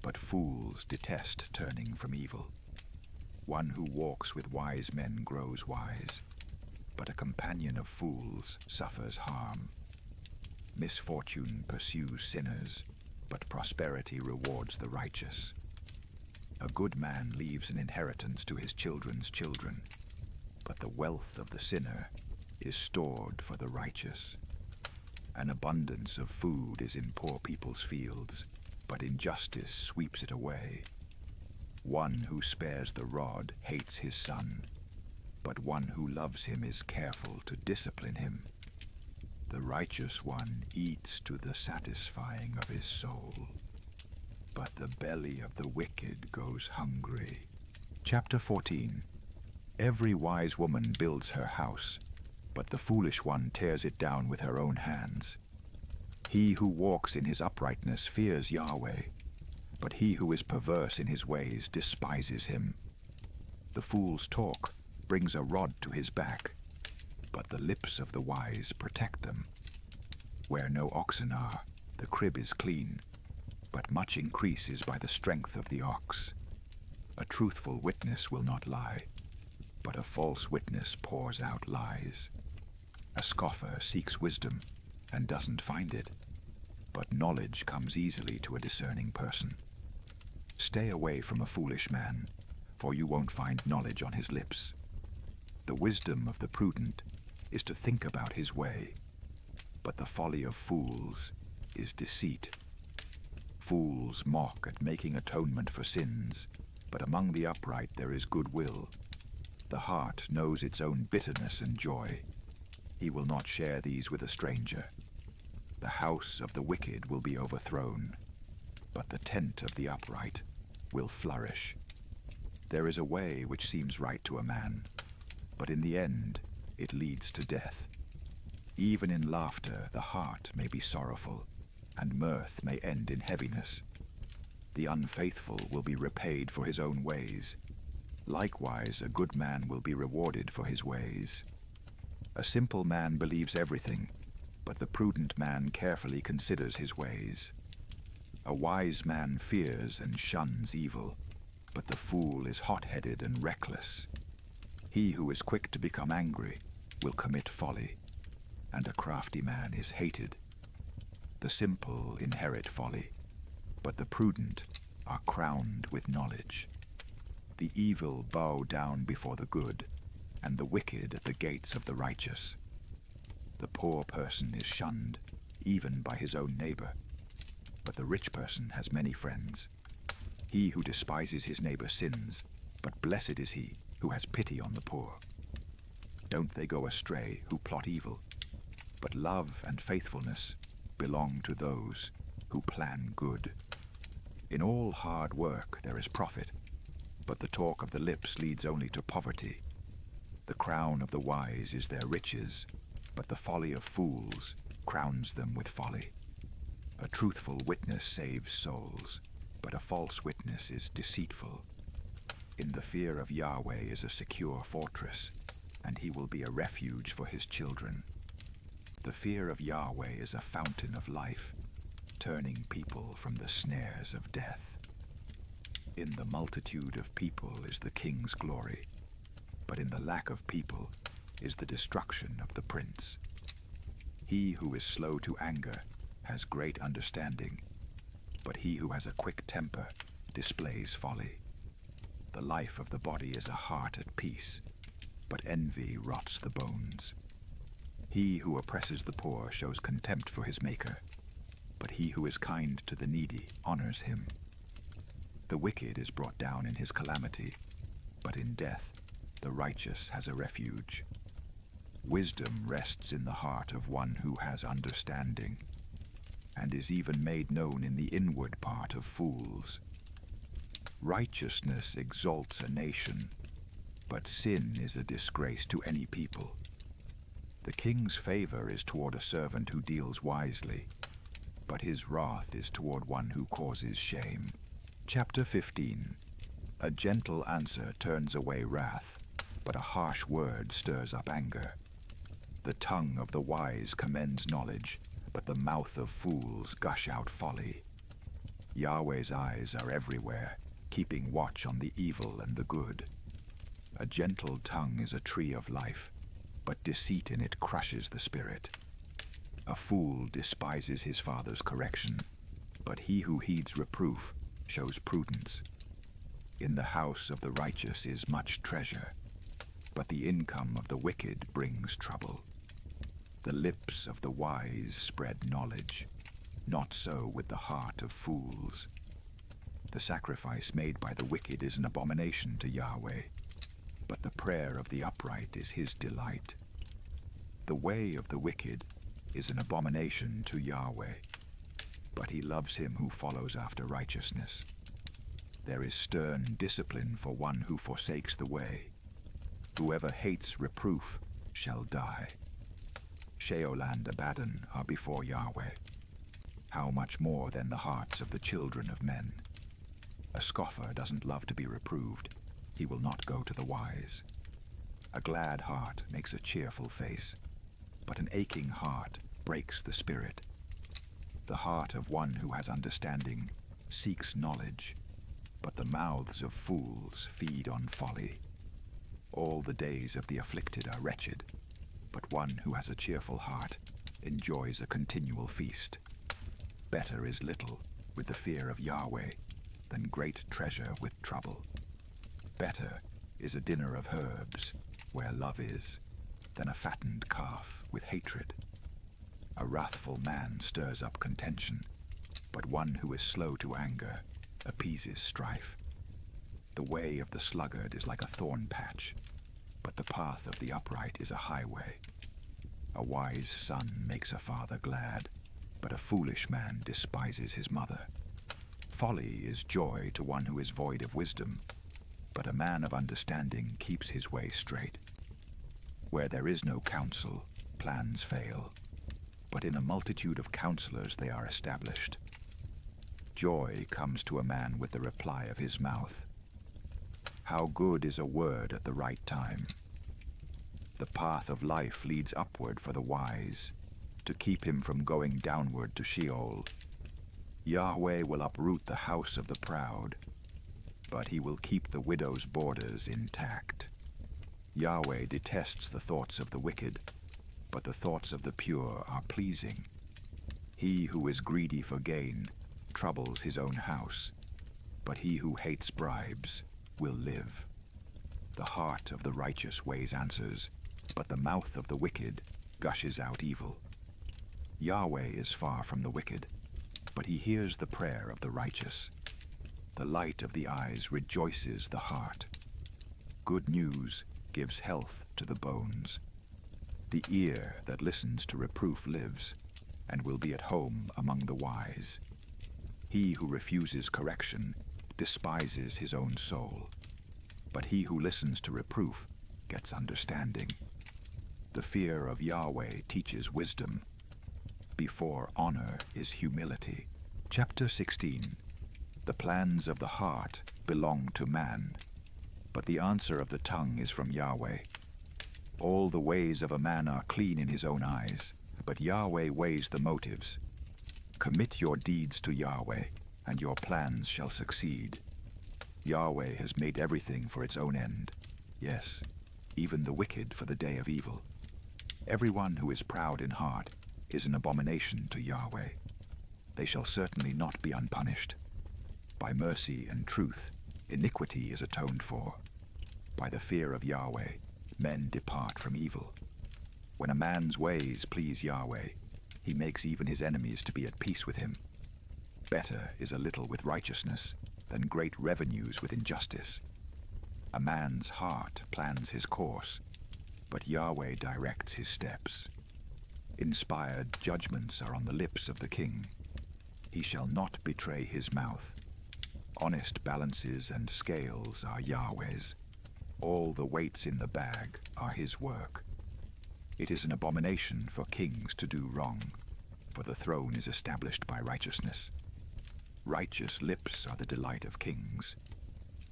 but fools detest turning from evil. One who walks with wise men grows wise, but a companion of fools suffers harm. Misfortune pursues sinners, but prosperity rewards the righteous. A good man leaves an inheritance to his children's children, but the wealth of the sinner is stored for the righteous. An abundance of food is in poor people's fields, but injustice sweeps it away. One who spares the rod hates his son, but one who loves him is careful to discipline him. The righteous one eats to the satisfying of his soul, but the belly of the wicked goes hungry. Chapter 14. Every wise woman builds her house, but the foolish one tears it down with her own hands. He who walks in his uprightness fears Yahweh, but he who is perverse in his ways despises him. The fool's talk brings a rod to his back, but the lips of the wise protect them. Where no oxen are, the crib is clean, but much increase is by the strength of the ox. A truthful witness will not lie, but a false witness pours out lies. A scoffer seeks wisdom and doesn't find it, but knowledge comes easily to a discerning person. Stay away from a foolish man, for you won't find knowledge on his lips. The wisdom of the prudent is to think about his way, but the folly of fools is deceit. Fools mock at making atonement for sins, but among the upright there is goodwill. The heart knows its own bitterness and joy. He will not share these with a stranger. The house of the wicked will be overthrown, but the tent of the upright will flourish. There is a way which seems right to a man, but in the end it leads to death. Even in laughter the heart may be sorrowful, and mirth may end in heaviness. The unfaithful will be repaid for his own ways. Likewise, a good man will be rewarded for his ways. A simple man believes everything, but the prudent man carefully considers his ways. A wise man fears and shuns evil, but the fool is hot-headed and reckless. He who is quick to become angry will commit folly, and a crafty man is hated. The simple inherit folly, but the prudent are crowned with knowledge. The evil bow down before the good, and the wicked at the gates of the righteous. The poor person is shunned, even by his own neighbor, but the rich person has many friends. He who despises his neighbor sins, but blessed is he who has pity on the poor. Don't they go astray who plot evil, but love and faithfulness belong to those who plan good. In all hard work there is profit, but the talk of the lips leads only to poverty. The crown of the wise is their riches, but the folly of fools crowns them with folly. A truthful witness saves souls, but a false witness is deceitful. In the fear of Yahweh is a secure fortress, and he will be a refuge for his children. The fear of Yahweh is a fountain of life, turning people from the snares of death. In the multitude of people is the king's glory, but in the lack of people is the destruction of the prince. He who is slow to anger has great understanding, but he who has a quick temper displays folly. The life of the body is a heart at peace, but envy rots the bones. He who oppresses the poor shows contempt for his maker, but he who is kind to the needy honors him. The wicked is brought down in his calamity, but in death the righteous has a refuge. Wisdom rests in the heart of one who has understanding, and is even made known in the inward part of fools. Righteousness exalts a nation, but sin is a disgrace to any people. The king's favor is toward a servant who deals wisely, but his wrath is toward one who causes shame. Chapter 15. A gentle answer turns away wrath, but a harsh word stirs up anger. The tongue of the wise commends knowledge, but the mouth of fools gush out folly. Yahweh's eyes are everywhere, keeping watch on the evil and the good. A gentle tongue is a tree of life, but deceit in it crushes the spirit. A fool despises his father's correction, but he who heeds reproof shows prudence. In the house of the righteous is much treasure, but the income of the wicked brings trouble. The lips of the wise spread knowledge, not so with the heart of fools. The sacrifice made by the wicked is an abomination to Yahweh, but the prayer of the upright is his delight. The way of the wicked is an abomination to Yahweh, but he loves him who follows after righteousness. There is stern discipline for one who forsakes the way. Whoever hates reproof shall die. Sheol and Abaddon are before Yahweh. How much more than the hearts of the children of men? A scoffer doesn't love to be reproved. He will not go to the wise. A glad heart makes a cheerful face, but an aching heart breaks the spirit. The heart of one who has understanding seeks knowledge, but the mouths of fools feed on folly. All the days of the afflicted are wretched, but one who has a cheerful heart enjoys a continual feast. Better is little with the fear of Yahweh than great treasure with trouble. Better is a dinner of herbs where love is than a fattened calf with hatred. A wrathful man stirs up contention, but one who is slow to anger appeases strife. The way of the sluggard is like a thorn patch, but the path of the upright is a highway. A wise son makes a father glad, but a foolish man despises his mother. Folly is joy to one who is void of wisdom, but a man of understanding keeps his way straight. Where there is no counsel, plans fail, but in a multitude of counselors they are established. Joy comes to a man with the reply of his mouth. How good is a word at the right time! The path of life leads upward for the wise, to keep him from going downward to Sheol. Yahweh will uproot the house of the proud, but he will keep the widow's borders intact. Yahweh detests the thoughts of the wicked, but the thoughts of the pure are pleasing. He who is greedy for gain troubles his own house, but he who hates bribes will live. The heart of the righteous weighs answers, but the mouth of the wicked gushes out evil. Yahweh is far from the wicked, but he hears the prayer of the righteous. The light of the eyes rejoices the heart. Good news gives health to the bones. The ear that listens to reproof lives, and will be at home among the wise. He who refuses correction despises his own soul, but he who listens to reproof gets understanding. The fear of Yahweh teaches wisdom. Before honor is humility. Chapter 16. The plans of the heart belong to man, but the answer of the tongue is from Yahweh. All the ways of a man are clean in his own eyes, but Yahweh weighs the motives. Commit your deeds to Yahweh, and your plans shall succeed. Yahweh has made everything for its own end. Yes, even the wicked for the day of evil. Everyone who is proud in heart is an abomination to Yahweh. They shall certainly not be unpunished. By mercy and truth, iniquity is atoned for. By the fear of Yahweh, men depart from evil. When a man's ways please Yahweh, he makes even his enemies to be at peace with him. Better is a little with righteousness than great revenues with injustice. A man's heart plans his course, but Yahweh directs his steps. Inspired judgments are on the lips of the king. He shall not betray his mouth. Honest balances and scales are Yahweh's. All the weights in the bag are his work. It is an abomination for kings to do wrong, for the throne is established by righteousness. Righteous lips are the delight of kings.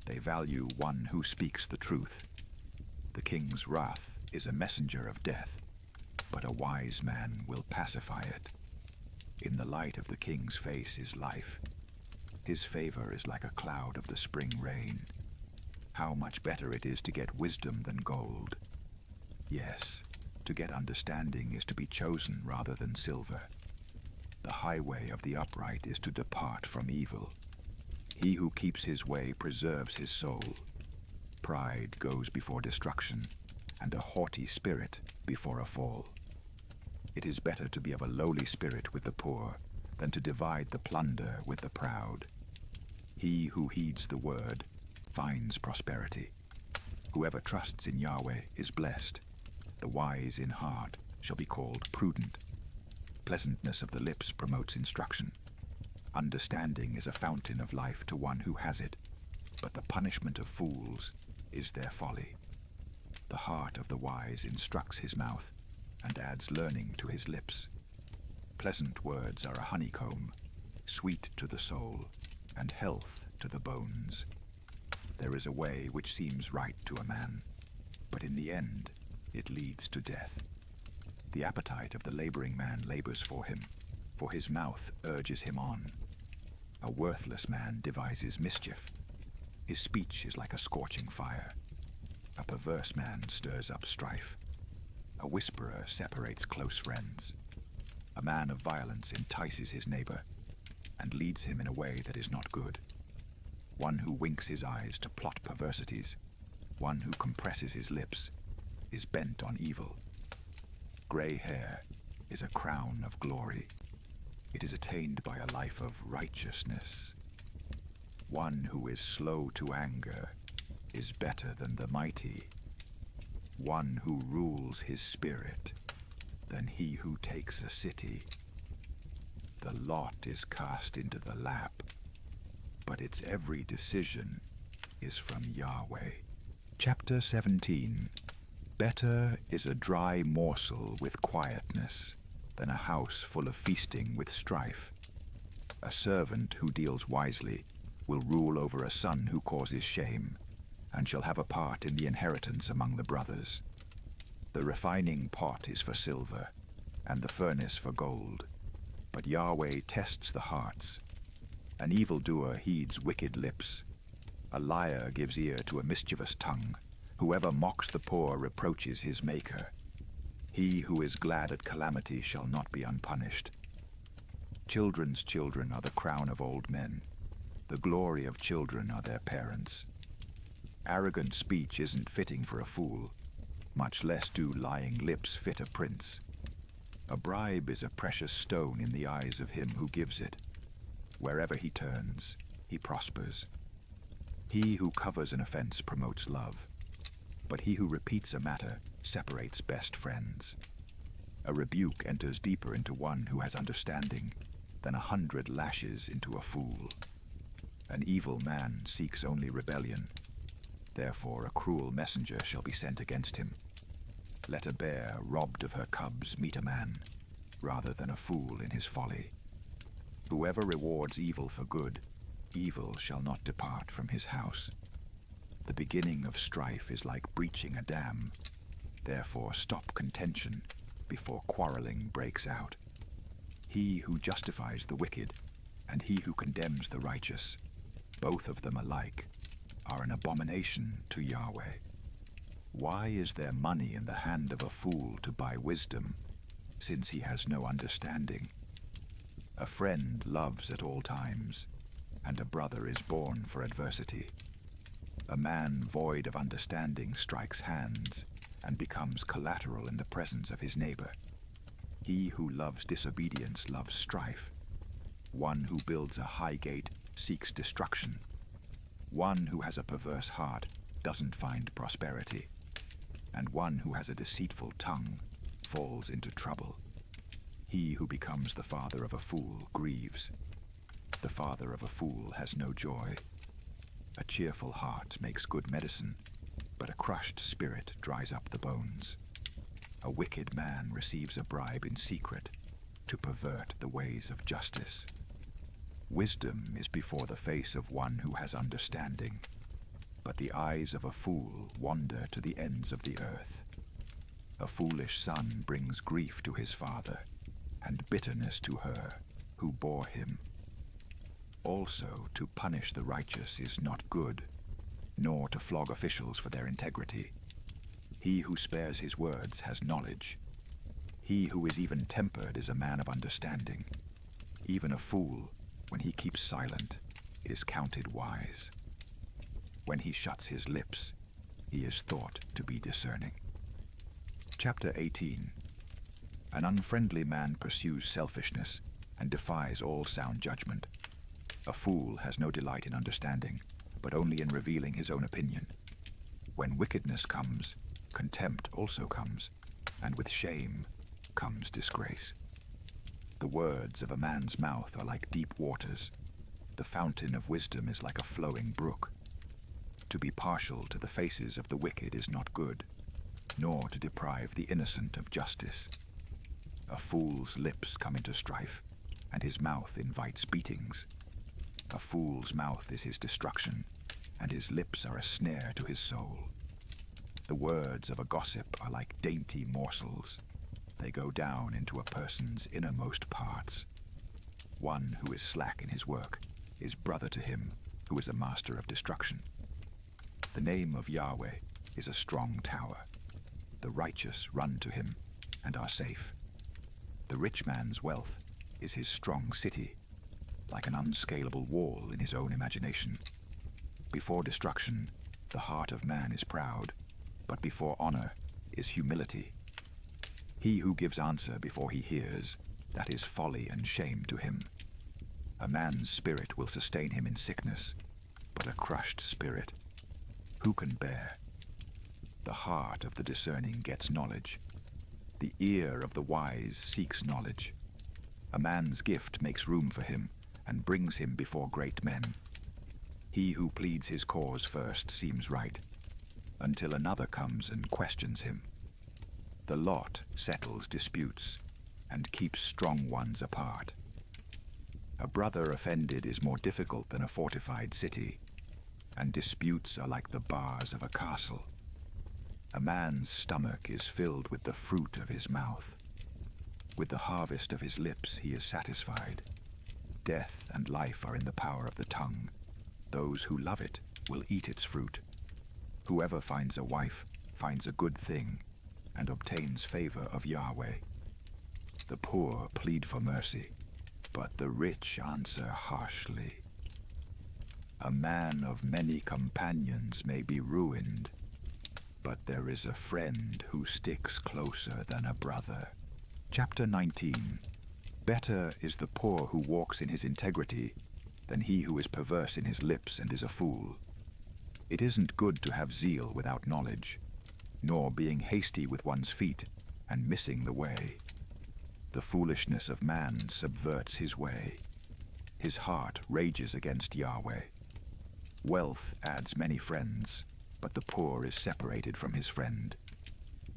They value one who speaks the truth. The king's wrath is a messenger of death, but a wise man will pacify it. In the light of the king's face is life. His favor is like a cloud of the spring rain. How much better it is to get wisdom than gold. Yes, to get understanding is to be chosen rather than silver. The highway of the upright is to depart from evil. He who keeps his way preserves his soul. Pride goes before destruction, and a haughty spirit before a fall. It is better to be of a lowly spirit with the poor than to divide the plunder with the proud. He who heeds the word finds prosperity. Whoever trusts in Yahweh is blessed. The wise in heart shall be called prudent. Pleasantness of the lips promotes instruction. Understanding is a fountain of life to one who has it, but the punishment of fools is their folly. The heart of the wise instructs his mouth and adds learning to his lips. Pleasant words are a honeycomb, sweet to the soul and health to the bones. There is a way which seems right to a man, but in the end it leads to death. The appetite of the laboring man labors for him, for his mouth urges him on. A worthless man devises mischief. His speech is like a scorching fire. A perverse man stirs up strife. A whisperer separates close friends. A man of violence entices his neighbor and leads him in a way that is not good. One who winks his eyes to plot perversities, one who compresses his lips, is bent on evil. Gray hair is a crown of glory. It is attained by a life of righteousness. One who is slow to anger is better than the mighty. One who rules his spirit than he who takes a city. The lot is cast into the lap, but its every decision is from Yahweh. Chapter 17. Better is a dry morsel with quietness than a house full of feasting with strife. A servant who deals wisely will rule over a son who causes shame, and shall have a part in the inheritance among the brothers. The refining pot is for silver, and the furnace for gold, but Yahweh tests the hearts. An evildoer heeds wicked lips. A liar gives ear to a mischievous tongue. Whoever mocks the poor reproaches his maker. He who is glad at calamity shall not be unpunished. Children's children are the crown of old men. The glory of children are their parents. Arrogant speech isn't fitting for a fool, much less do lying lips fit a prince. A bribe is a precious stone in the eyes of him who gives it. Wherever he turns, he prospers. He who covers an offense promotes love, but he who repeats a matter separates best friends. A rebuke enters deeper into one who has understanding than 100 lashes into a fool. An evil man seeks only rebellion. Therefore a cruel messenger shall be sent against him. Let a bear robbed of her cubs meet a man, rather than a fool in his folly. Whoever rewards evil for good, evil shall not depart from his house. The beginning of strife is like breaching a dam. Therefore stop contention before quarreling breaks out. He who justifies the wicked and he who condemns the righteous, both of them alike, are an abomination to Yahweh. Why is there money in the hand of a fool to buy wisdom, since he has no understanding? A friend loves at all times, and a brother is born for adversity. A man void of understanding strikes hands and becomes collateral in the presence of his neighbor. He who loves disobedience loves strife. One who builds a high gate seeks destruction. One who has a perverse heart doesn't find prosperity, and one who has a deceitful tongue falls into trouble. He who becomes the father of a fool grieves. The father of a fool has no joy. A cheerful heart makes good medicine, but a crushed spirit dries up the bones. A wicked man receives a bribe in secret to pervert the ways of justice. Wisdom is before the face of one who has understanding. but the eyes of a fool wander to the ends of the earth. A foolish son brings grief to his father, and bitterness to her who bore him. Also, to punish the righteous is not good, nor to flog officials for their integrity. He who spares his words has knowledge. He who is even-tempered is a man of understanding. Even a fool, when he keeps silent, is counted wise. When he shuts his lips, he is thought to be discerning. Chapter 18. An unfriendly man pursues selfishness and defies all sound judgment. A fool has no delight in understanding, but only in revealing his own opinion. When wickedness comes, contempt also comes, and with shame comes disgrace. The words of a man's mouth are like deep waters. The fountain of wisdom is like a flowing brook. To be partial to the faces of the wicked is not good, nor to deprive the innocent of justice. A fool's lips come into strife, and his mouth invites beatings. A fool's mouth is his destruction, and his lips are a snare to his soul. The words of a gossip are like dainty morsels. They go down into a person's innermost parts. One who is slack in his work is brother to him who is a master of destruction. The name of Yahweh is a strong tower. The righteous run to him and are safe. The rich man's wealth is his strong city, like an unscalable wall in his own imagination. Before destruction, the heart of man is proud, but before honor is humility. He who gives answer before he hears, that is folly and shame to him. A man's spirit will sustain him in sickness, but a crushed spirit who can bear? The heart of the discerning gets knowledge. The ear of the wise seeks knowledge. A man's gift makes room for him and brings him before great men. He who pleads his cause first seems right, until another comes and questions him. The lot settles disputes and keeps strong ones apart. A brother offended is more difficult than a fortified city, and disputes are like the bars of a castle. A man's stomach is filled with the fruit of his mouth. With the harvest of his lips he is satisfied. Death and life are in the power of the tongue. Those who love it will eat its fruit. Whoever finds a wife finds a good thing and obtains favor of Yahweh. The poor plead for mercy, but the rich answer harshly. A man of many companions may be ruined, but there is a friend who sticks closer than a brother. Chapter 19. Better is the poor who walks in his integrity than he who is perverse in his lips and is a fool. It isn't good to have zeal without knowledge, nor being hasty with one's feet and missing the way. The foolishness of man subverts his way. His heart rages against Yahweh. Wealth adds many friends, but the poor is separated from his friend.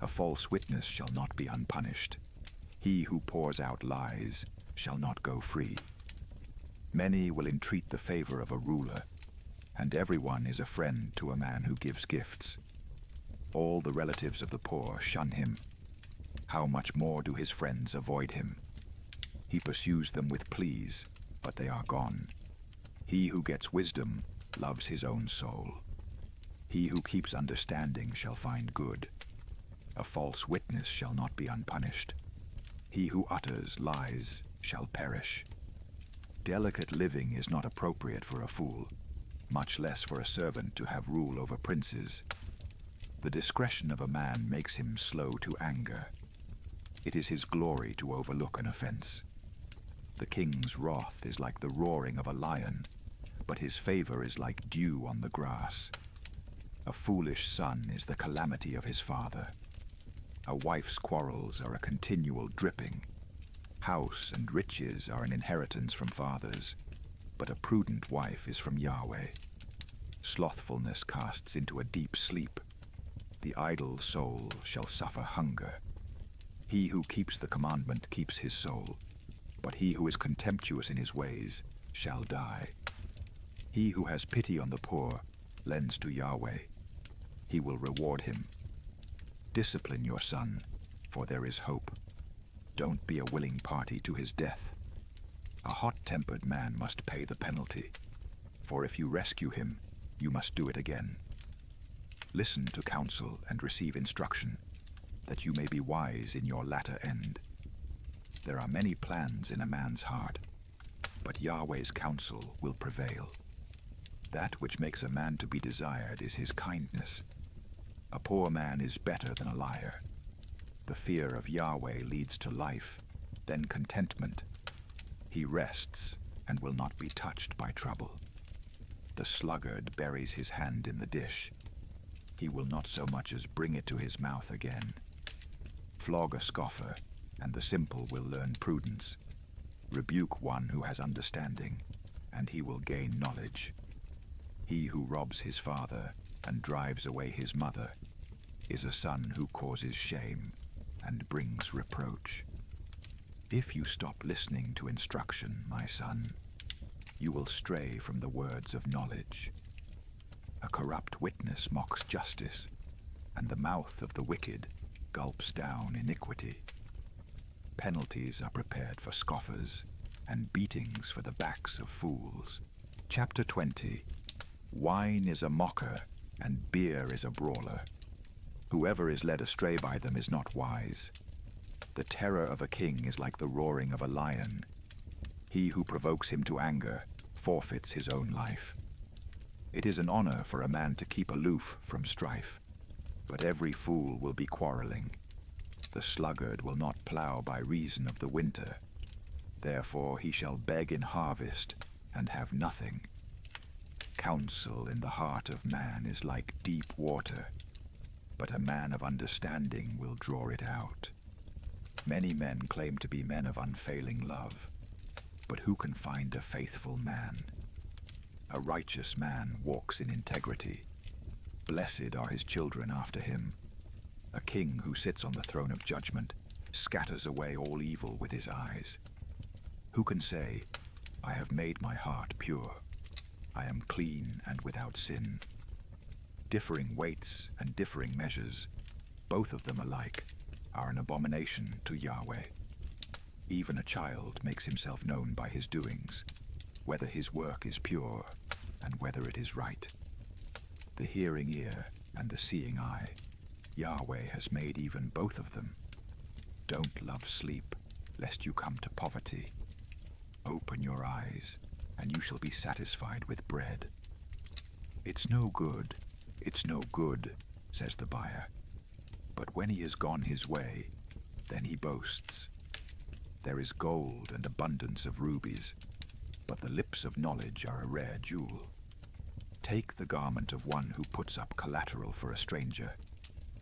A false witness shall not be unpunished. He who pours out lies shall not go free. Many will entreat the favor of a ruler, and everyone is a friend to a man who gives gifts. All the relatives of the poor shun him. How much more do his friends avoid him? He pursues them with pleas, but they are gone. He who gets wisdom loves his own soul. He who keeps understanding shall find good. A false witness shall not be unpunished. He who utters lies shall perish. Delicate living is not appropriate for a fool, much less for a servant to have rule over princes. The discretion of a man makes him slow to anger. It is his glory to overlook an offense. The king's wrath is like the roaring of a lion, but his favor is like dew on the grass. A foolish son is the calamity of his father. A wife's quarrels are a continual dripping. House and riches are an inheritance from fathers, but a prudent wife is from Yahweh. Slothfulness casts into a deep sleep. The idle soul shall suffer hunger. He who keeps the commandment keeps his soul, but he who is contemptuous in his ways shall die. He who has pity on the poor lends to Yahweh, he will reward him. Discipline your son, for there is hope. Don't be a willing party to his death. A hot-tempered man must pay the penalty, for if you rescue him, you must do it again. Listen to counsel and receive instruction, that you may be wise in your latter end. There are many plans in a man's heart, but Yahweh's counsel will prevail. That which makes a man to be desired is his kindness. A poor man is better than a liar. The fear of Yahweh leads to life, then contentment. He rests and will not be touched by trouble. The sluggard buries his hand in the dish. He will not so much as bring it to his mouth again. Flog a scoffer, and the simple will learn prudence. Rebuke one who has understanding, and he will gain knowledge. He who robs his father and drives away his mother is a son who causes shame and brings reproach. If you stop listening to instruction, my son, you will stray from the words of knowledge. A corrupt witness mocks justice, and the mouth of the wicked gulps down iniquity. Penalties are prepared for scoffers, and beatings for the backs of fools. Chapter 20. Wine is a mocker, and beer is a brawler. Whoever is led astray by them is not wise. The terror of a king is like the roaring of a lion. He who provokes him to anger forfeits his own life. It is an honor for a man to keep aloof from strife, but every fool will be quarreling. The sluggard will not plow by reason of the winter. Therefore he shall beg in harvest and have nothing. Counsel in the heart of man is like deep water, but a man of understanding will draw it out. Many men claim to be men of unfailing love, but who can find a faithful man? A righteous man walks in integrity. Blessed are his children after him. A king who sits on the throne of judgment scatters away all evil with his eyes. Who can say, I have made my heart pure. I am clean and without sin. Differing weights and differing measures, both of them alike, are an abomination to Yahweh. Even a child makes himself known by his doings, whether his work is pure and whether it is right. The hearing ear and the seeing eye, Yahweh has made even both of them. Don't love sleep, lest you come to poverty. Open your eyes, and you shall be satisfied with bread. It's no good, says the buyer. But when he has gone his way, then he boasts. There is gold and abundance of rubies, but the lips of knowledge are a rare jewel. Take the garment of one who puts up collateral for a stranger,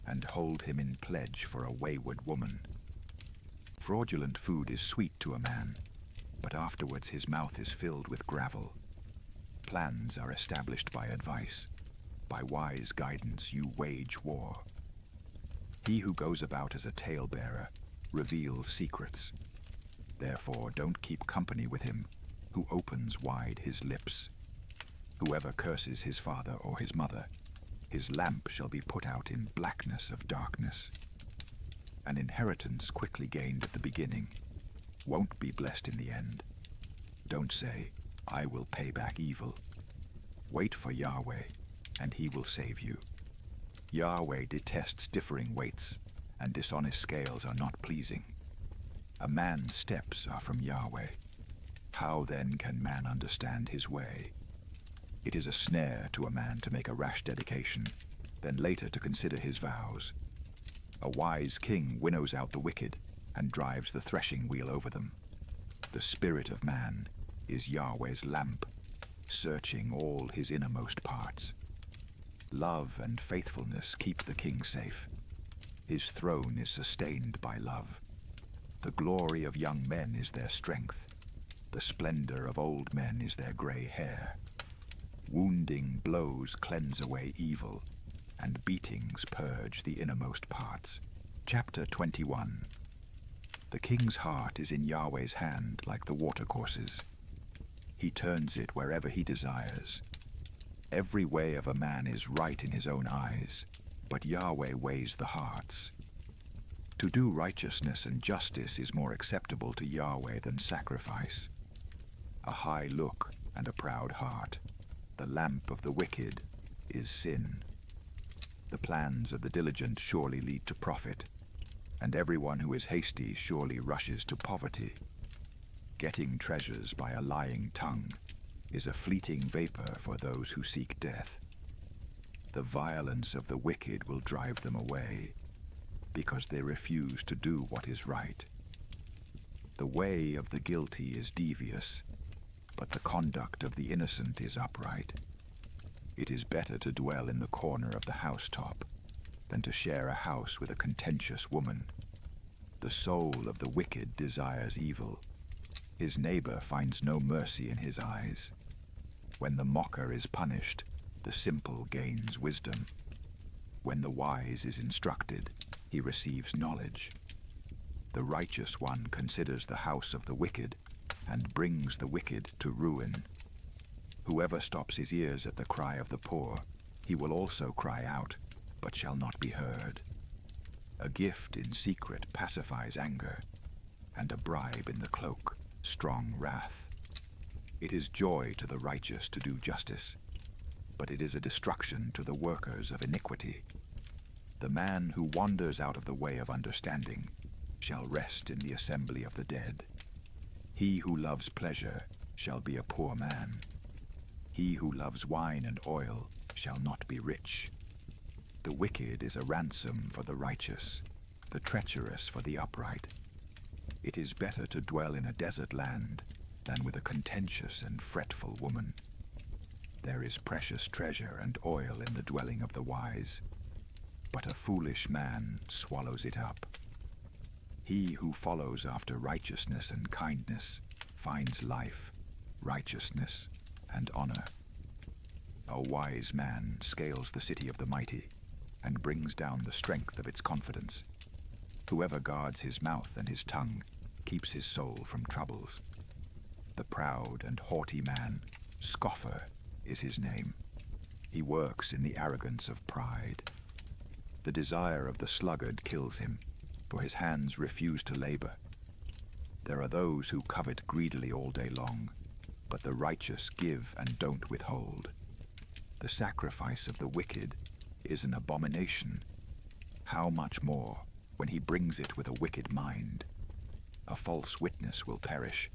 and hold him in pledge for a wayward woman. Fraudulent food is sweet to a man, but afterwards his mouth is filled with gravel. Plans are established by advice. By wise guidance you wage war. He who goes about as a talebearer reveals secrets. Therefore don't keep company with him who opens wide his lips. Whoever curses his father or his mother, his lamp shall be put out in blackness of darkness. An inheritance quickly gained at the beginning won't be blessed in the end. Don't say, I will pay back evil. Wait for Yahweh, and he will save you. Yahweh detests differing weights, and dishonest scales are not pleasing. A man's steps are from Yahweh. How then can man understand his way? It is a snare to a man to make a rash dedication, then later to consider his vows. A wise king winnows out the wicked and drives the threshing wheel over them. The spirit of man is Yahweh's lamp, searching all his innermost parts. Love and faithfulness keep the king safe. His throne is sustained by love. The glory of young men is their strength. The splendor of old men is their gray hair. Wounding blows cleanse away evil, and beatings purge the innermost parts. Chapter 21. The king's heart is in Yahweh's hand like the watercourses. He turns it wherever he desires. Every way of a man is right in his own eyes, but Yahweh weighs the hearts. To do righteousness and justice is more acceptable to Yahweh than sacrifice. A high look and a proud heart. The lamp of the wicked is sin. The plans of the diligent surely lead to profit, and everyone who is hasty surely rushes to poverty. Getting treasures by a lying tongue is a fleeting vapor for those who seek death. The violence of the wicked will drive them away, because they refuse to do what is right. The way of the guilty is devious, but the conduct of the innocent is upright. It is better to dwell in the corner of the housetop than to share a house with a contentious woman. The soul of the wicked desires evil. His neighbor finds no mercy in his eyes. When the mocker is punished, the simple gains wisdom. When the wise is instructed, he receives knowledge. The righteous one considers the house of the wicked and brings the wicked to ruin. Whoever stops his ears at the cry of the poor, he will also cry out, but shall not be heard. A gift in secret pacifies anger, and a bribe in the cloak, strong wrath. It is joy to the righteous to do justice, but it is a destruction to the workers of iniquity. The man who wanders out of the way of understanding shall rest in the assembly of the dead. He who loves pleasure shall be a poor man. He who loves wine and oil shall not be rich. The wicked is a ransom for the righteous, the treacherous for the upright. It is better to dwell in a desert land than with a contentious and fretful woman. There is precious treasure and oil in the dwelling of the wise, but a foolish man swallows it up. He who follows after righteousness and kindness finds life, righteousness, and honor. A wise man scales the city of the mighty and brings down the strength of its confidence. Whoever guards his mouth and his tongue keeps his soul from troubles. The proud and haughty man, scoffer, is his name. He works in the arrogance of pride. The desire of the sluggard kills him, for his hands refuse to labor. There are those who covet greedily all day long, but the righteous give and don't withhold. The sacrifice of the wicked is an abomination. How much more when he brings it with a wicked mind? A false witness will perish,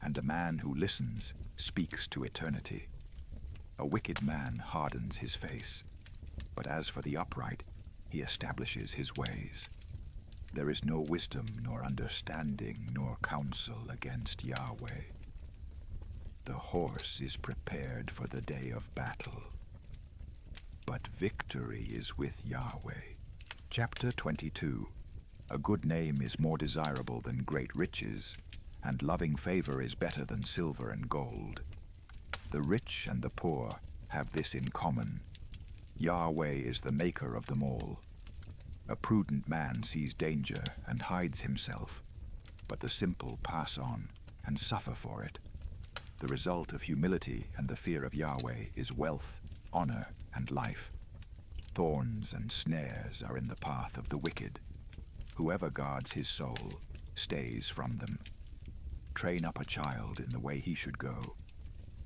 and a man who listens speaks to eternity. A wicked man hardens his face, but as for the upright, he establishes his ways. There is no wisdom, nor understanding, nor counsel against Yahweh. The horse is prepared for the day of battle, but victory is with Yahweh. Chapter 22. A good name is more desirable than great riches, and loving favor is better than silver and gold. The rich and the poor have this in common: Yahweh is the maker of them all. A prudent man sees danger and hides himself, but the simple pass on and suffer for it. The result of humility and the fear of Yahweh is wealth, honor, and life. Thorns and snares are in the path of the wicked. Whoever guards his soul stays from them. Train up a child in the way he should go,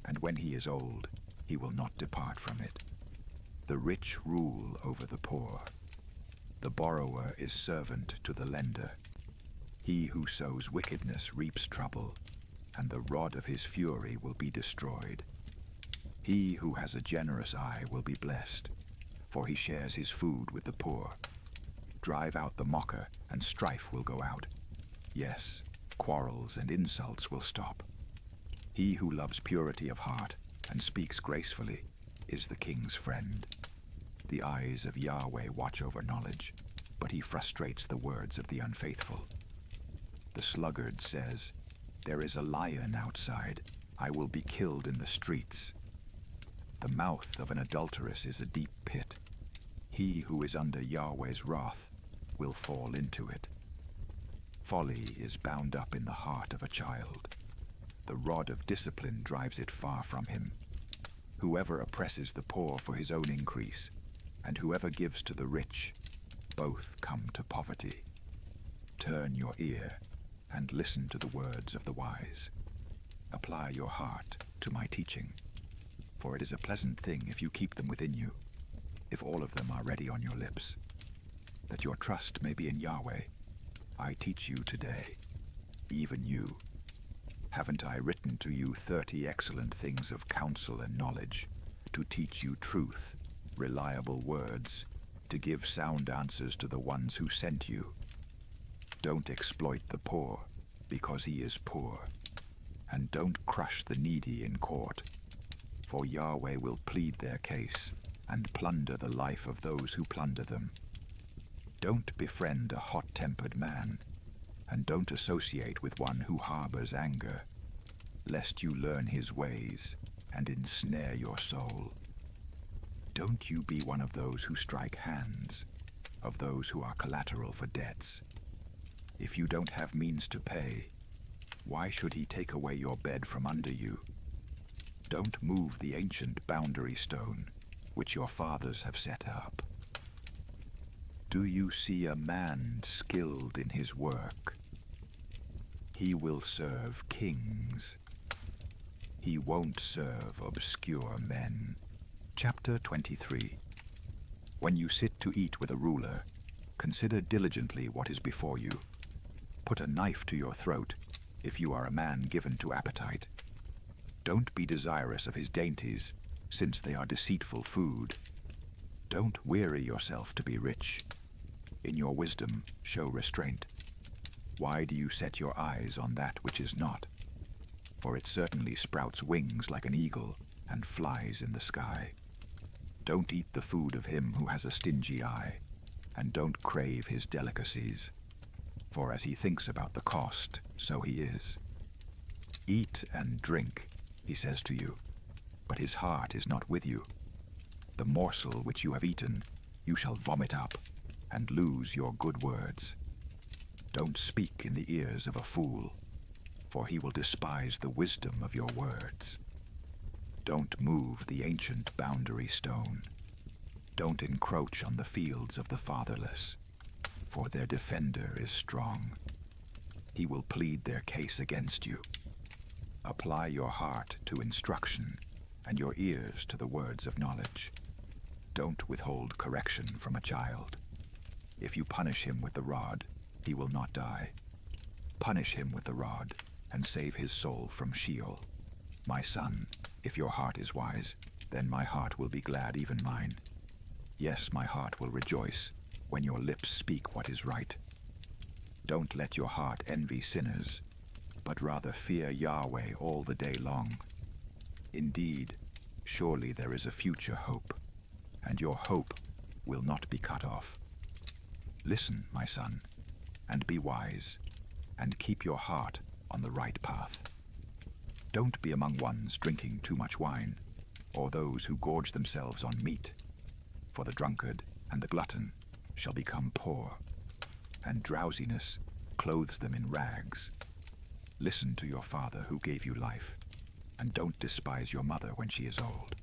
and when he is old, he will not depart from it. The rich rule over the poor. The borrower is servant to the lender. He who sows wickedness reaps trouble, and the rod of his fury will be destroyed. He who has a generous eye will be blessed, for he shares his food with the poor. Drive out the mocker, and strife will go out. Yes, quarrels and insults will stop. He who loves purity of heart and speaks gracefully is the king's friend. The eyes of Yahweh watch over knowledge, but he frustrates the words of the unfaithful. The sluggard says, "There is a lion outside. I will be killed in the streets." The mouth of an adulteress is a deep pit. He who is under Yahweh's wrath will fall into it. Folly is bound up in the heart of a child. The rod of discipline drives it far from him. Whoever oppresses the poor for his own increase, and whoever gives to the rich, both come to poverty. Turn your ear and listen to the words of the wise. Apply your heart to my teaching, for it is a pleasant thing if you keep them within you, if all of them are ready on your lips. That your trust may be in Yahweh, I teach you today, even you. Haven't I written to you 30 excellent things of counsel and knowledge, to teach you truth, reliable words, to give sound answers to the ones who sent you? Don't exploit the poor, because he is poor, and don't crush the needy in court, for Yahweh will plead their case and plunder the life of those who plunder them. Don't befriend a hot-tempered man, and don't associate with one who harbors anger, lest you learn his ways and ensnare your soul. Don't you be one of those who strike hands, of those who are collateral for debts. If you don't have means to pay, why should he take away your bed from under you? Don't move the ancient boundary stone, which your fathers have set up. Do you see a man skilled in his work? He will serve kings. He won't serve obscure men. Chapter 23. When you sit to eat with a ruler, consider diligently what is before you. Put a knife to your throat, if you are a man given to appetite. Don't be desirous of his dainties, since they are deceitful food. Don't weary yourself to be rich. In your wisdom, show restraint. Why do you set your eyes on that which is not? For it certainly sprouts wings like an eagle and flies in the sky. Don't eat the food of him who has a stingy eye, and don't crave his delicacies. For as he thinks about the cost, so he is. Eat and drink, he says to you, but his heart is not with you. The morsel which you have eaten, you shall vomit up, and lose your good words. Don't speak in the ears of a fool, for he will despise the wisdom of your words. Don't move the ancient boundary stone. Don't encroach on the fields of the fatherless, for their defender is strong. He will plead their case against you. Apply your heart to instruction, and your ears to the words of knowledge. Don't withhold correction from a child. If you punish him with the rod, he will not die. Punish him with the rod, and save his soul from Sheol. My son, if your heart is wise, then my heart will be glad, even mine. Yes, my heart will rejoice when your lips speak what is right. Don't let your heart envy sinners, but rather fear Yahweh all the day long. Indeed, surely there is a future hope, and your hope will not be cut off. Listen, my son, and be wise, and keep your heart on the right path. Don't be among ones drinking too much wine, or those who gorge themselves on meat, for the drunkard and the glutton shall become poor, and drowsiness clothes them in rags. Listen to your father who gave you life, and don't despise your mother when she is old.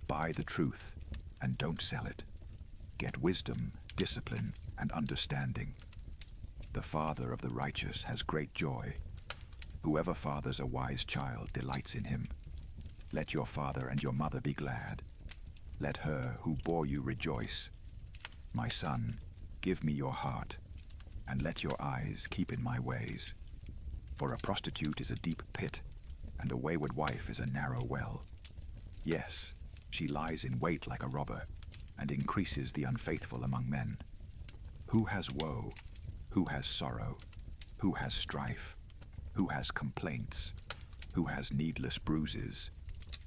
Buy the truth, and don't sell it. Get wisdom, discipline, and understanding. The father of the righteous has great joy. Whoever fathers a wise child delights in him. Let your father and your mother be glad. Let her who bore you rejoice. My son, give me your heart, and let your eyes keep in my ways. For a prostitute is a deep pit, and a wayward wife is a narrow well. Yes, she lies in wait like a robber, and increases the unfaithful among men. Who has woe? Who has sorrow? Who has strife? Who has complaints? Who has needless bruises?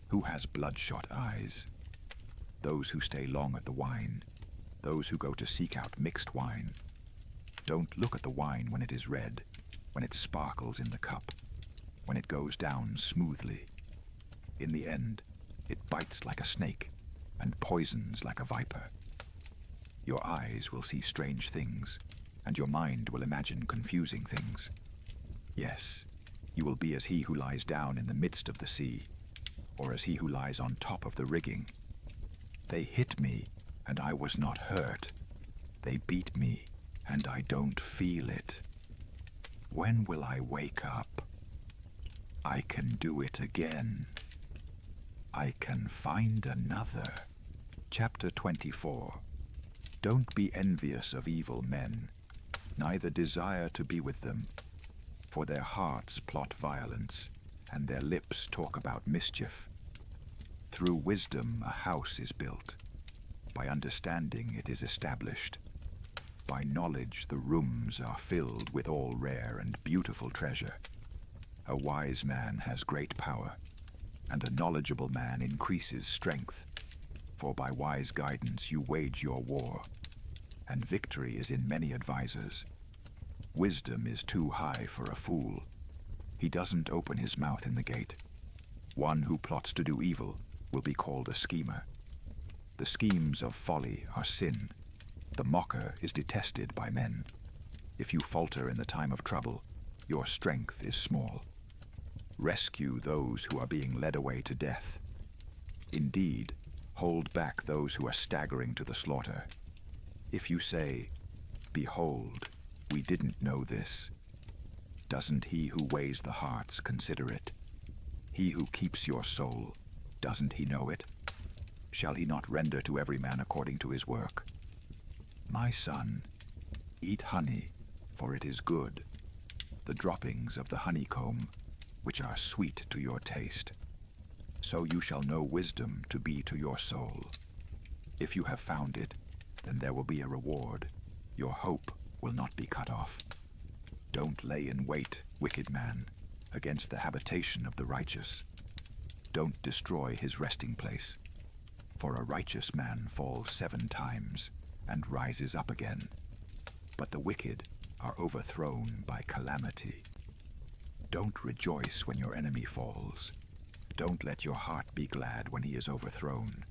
Who has bloodshot eyes? Those who stay long at the wine, those who go to seek out mixed wine. Don't look at the wine when it is red, when it sparkles in the cup, when it goes down smoothly. In the end, it bites like a snake and poisons like a viper. Your eyes will see strange things, and your mind will imagine confusing things. Yes, you will be as he who lies down in the midst of the sea, or as he who lies on top of the rigging. They hit me, and I was not hurt. They beat me, and I don't feel it. When will I wake up? I can do it again. I can find another. Chapter 24. Don't be envious of evil men, neither desire to be with them, for their hearts plot violence, and their lips talk about mischief. Through wisdom a house is built, by understanding it is established. By knowledge the rooms are filled with all rare and beautiful treasure. A wise man has great power, and a knowledgeable man increases strength. For by wise guidance you wage your war, and victory is in many advisers. Wisdom is too high for a fool. He doesn't open his mouth in the gate. One who plots to do evil will be called a schemer. The schemes of folly are sin. The mocker is detested by men. If you falter in the time of trouble, your strength is small. Rescue those who are being led away to death. Indeed, hold back those who are staggering to the slaughter. If you say, "Behold, we didn't know this," doesn't he who weighs the hearts consider it? He who keeps your soul, doesn't he know it? Shall he not render to every man according to his work? My son, eat honey, for it is good, the droppings of the honeycomb, which are sweet to your taste. So you shall know wisdom to be to your soul. If you have found it, then there will be a reward. Your hope will not be cut off. Don't lay in wait, wicked man, against the habitation of the righteous. Don't destroy his resting place. For a righteous man falls 7 times and rises up again, but the wicked are overthrown by calamity. Don't rejoice when your enemy falls. Don't let your heart be glad when he is overthrown,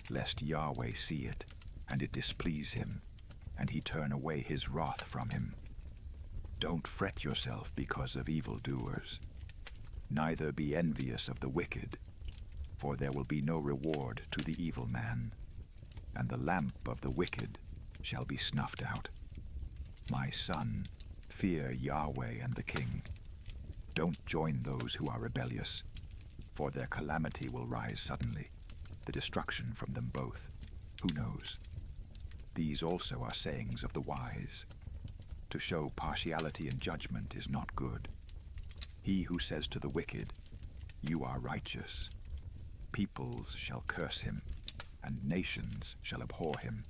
lest Yahweh see it, and it displease him, and he turn away his wrath from him. Don't fret yourself because of evildoers, neither be envious of the wicked, for there will be no reward to the evil man, and the lamp of the wicked shall be snuffed out. My son, fear Yahweh and the king. Don't join those who are rebellious, for their calamity will rise suddenly, the destruction from them both. Who knows? These also are sayings of the wise. To show partiality in judgment is not good. He who says to the wicked, "You are righteous," peoples shall curse him, and nations shall abhor him.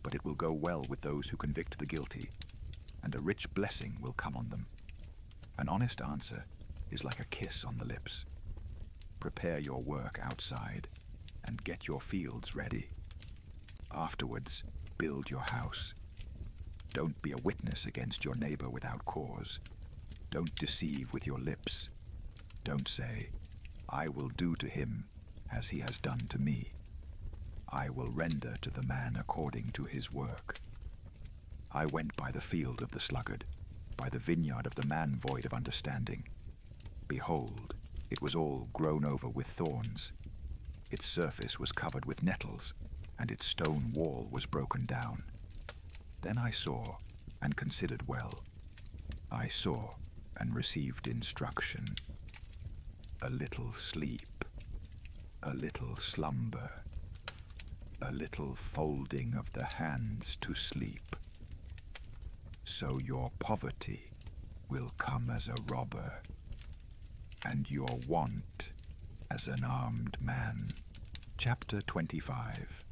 But it will go well with those who convict the guilty, and a rich blessing will come on them. An honest answer is like a kiss on the lips. Prepare your work outside, and get your fields ready. Afterwards, build your house. Don't be a witness against your neighbor without cause. Don't deceive with your lips. Don't say, "I will do to him as he has done to me. I will render to the man according to his work." I went by the field of the sluggard, by the vineyard of the man void of understanding. Behold, it was all grown over with thorns. Its surface was covered with nettles, and its stone wall was broken down. Then I saw and considered well. I saw and received instruction. A little sleep, a little slumber, a little folding of the hands to sleep. So your poverty will come as a robber, and your want as an armed man. Chapter 25.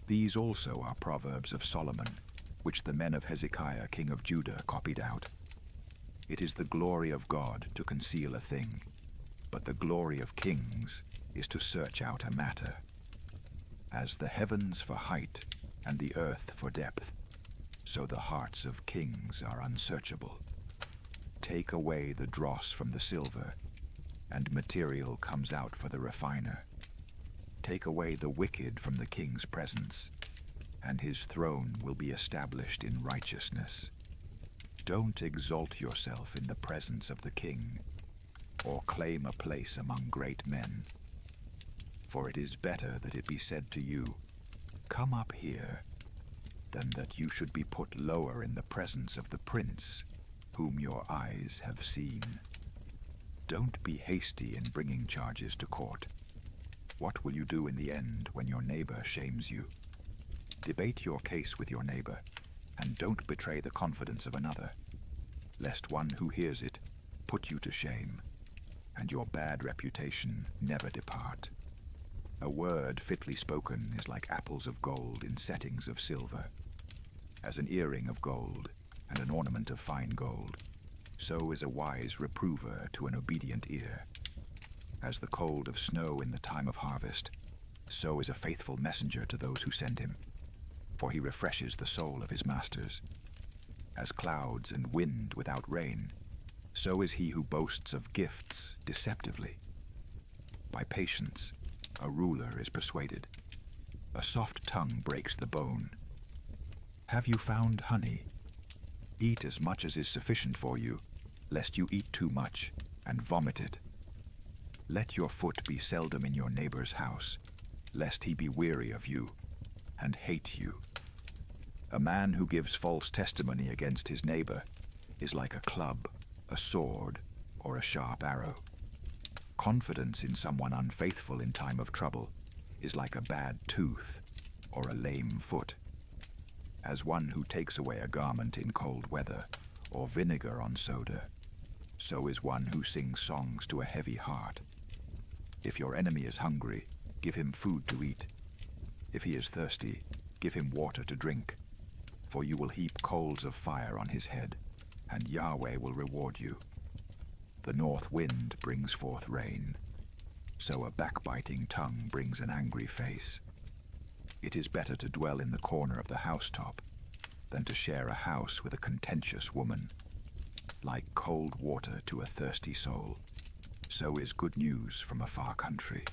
These also are Proverbs of Solomon, which the men of Hezekiah, king of Judah, copied out. It is the glory of God to conceal a thing, but the glory of kings is to search out a matter. As the heavens for height and the earth for depth, so the hearts of kings are unsearchable. Take away the dross from the silver, and material comes out for the refiner. Take away the wicked from the king's presence, and his throne will be established in righteousness. Don't exalt yourself in the presence of the king, or claim a place among great men. For it is better that it be said to you, 'Come up here,' than that you should be put lower in the presence of the prince, whom your eyes have seen. Don't be hasty in bringing charges to court. What will you do in the end when your neighbor shames you? Debate your case with your neighbor, and don't betray the confidence of another, lest one who hears it put you to shame, and your bad reputation never depart. A word fitly spoken is like apples of gold in settings of silver. As an earring of gold and an ornament of fine gold, so is a wise reprover to an obedient ear. As the cold of snow in the time of harvest, so is a faithful messenger to those who send him, for he refreshes the soul of his masters. As clouds and wind without rain, so is he who boasts of gifts deceptively. By patience, a ruler is persuaded. A soft tongue breaks the bone. Have you found honey? Eat as much as is sufficient for you, lest you eat too much and vomit it. Let your foot be seldom in your neighbor's house, lest he be weary of you and hate you. A man who gives false testimony against his neighbor is like a club, a sword, or a sharp arrow. Confidence in someone unfaithful in time of trouble is like a bad tooth or a lame foot. As one who takes away a garment in cold weather or vinegar on soda, so is one who sings songs to a heavy heart. If your enemy is hungry, give him food to eat. If he is thirsty, give him water to drink. For you will heap coals of fire on his head, and Yahweh will reward you. The north wind brings forth rain, so a backbiting tongue brings an angry face. It is better to dwell in the corner of the housetop than to share a house with a contentious woman. Like cold water to a thirsty soul, so is good news from a far country.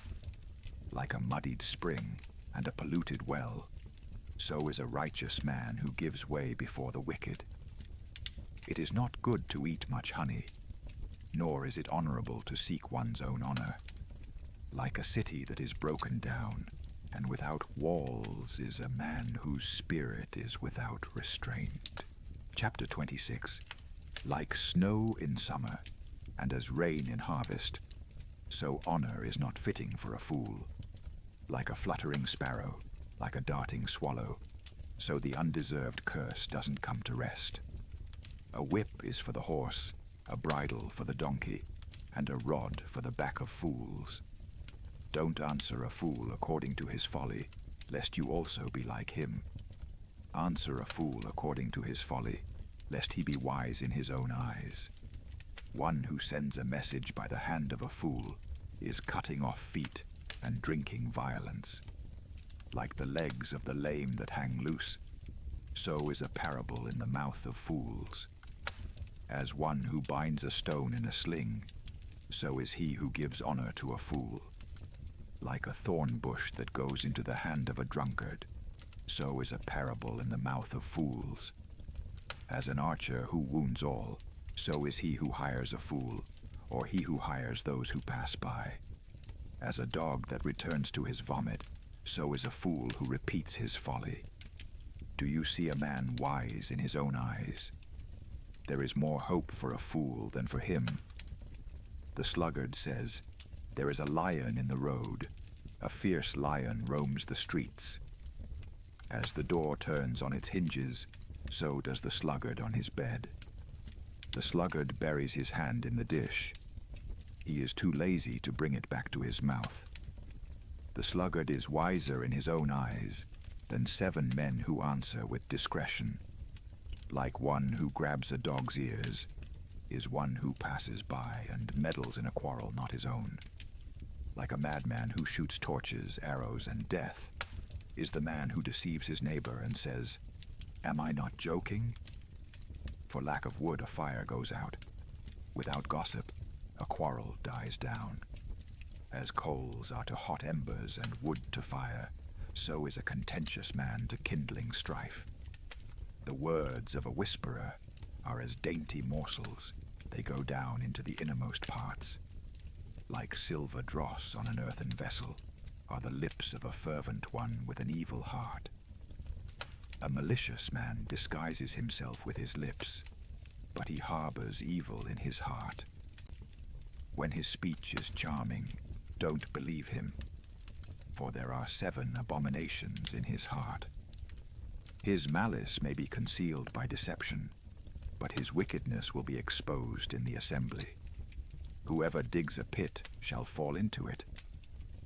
Like a muddied spring and a polluted well, so is a righteous man who gives way before the wicked. It is not good to eat much honey, nor is it honorable to seek one's own honor. Like a city that is broken down and without walls is a man whose spirit is without restraint. Chapter 26. Like snow in summer and as rain in harvest, so honor is not fitting for a fool. Like a fluttering sparrow, like a darting swallow, so the undeserved curse doesn't come to rest. A whip is for the horse, a bridle for the donkey, and a rod for the back of fools. Don't answer a fool according to his folly, lest you also be like him. Answer a fool according to his folly, lest he be wise in his own eyes. One who sends a message by the hand of a fool is cutting off feet and drinking violence. Like the legs of the lame that hang loose, so is a parable in the mouth of fools. As one who binds a stone in a sling, so is he who gives honor to a fool. Like a thorn bush that goes into the hand of a drunkard, so is a parable in the mouth of fools. As an archer who wounds all, so is he who hires a fool, or he who hires those who pass by. As a dog that returns to his vomit, so is a fool who repeats his folly. Do you see a man wise in his own eyes? There is more hope for a fool than for him. The sluggard says, "There is a lion in the road. A fierce lion roams the streets." As the door turns on its hinges, so does the sluggard on his bed. The sluggard buries his hand in the dish. He is too lazy to bring it back to his mouth. The sluggard is wiser in his own eyes than 7 men who answer with discretion. Like one who grabs a dog's ears is one who passes by and meddles in a quarrel not his own. Like a madman who shoots torches, arrows, and death is the man who deceives his neighbor and says, "Am I not joking?" For lack of wood a fire goes out. Without gossip, a quarrel dies down. As coals are to hot embers and wood to fire, so is a contentious man to kindling strife. The words of a whisperer are as dainty morsels. They go down into the innermost parts. Like silver dross on an earthen vessel are the lips of a fervent one with an evil heart. A malicious man disguises himself with his lips, but he harbors evil in his heart. When his speech is charming, don't believe him, for there are 7 abominations in his heart. His malice may be concealed by deception, but his wickedness will be exposed in the assembly. Whoever digs a pit shall fall into it.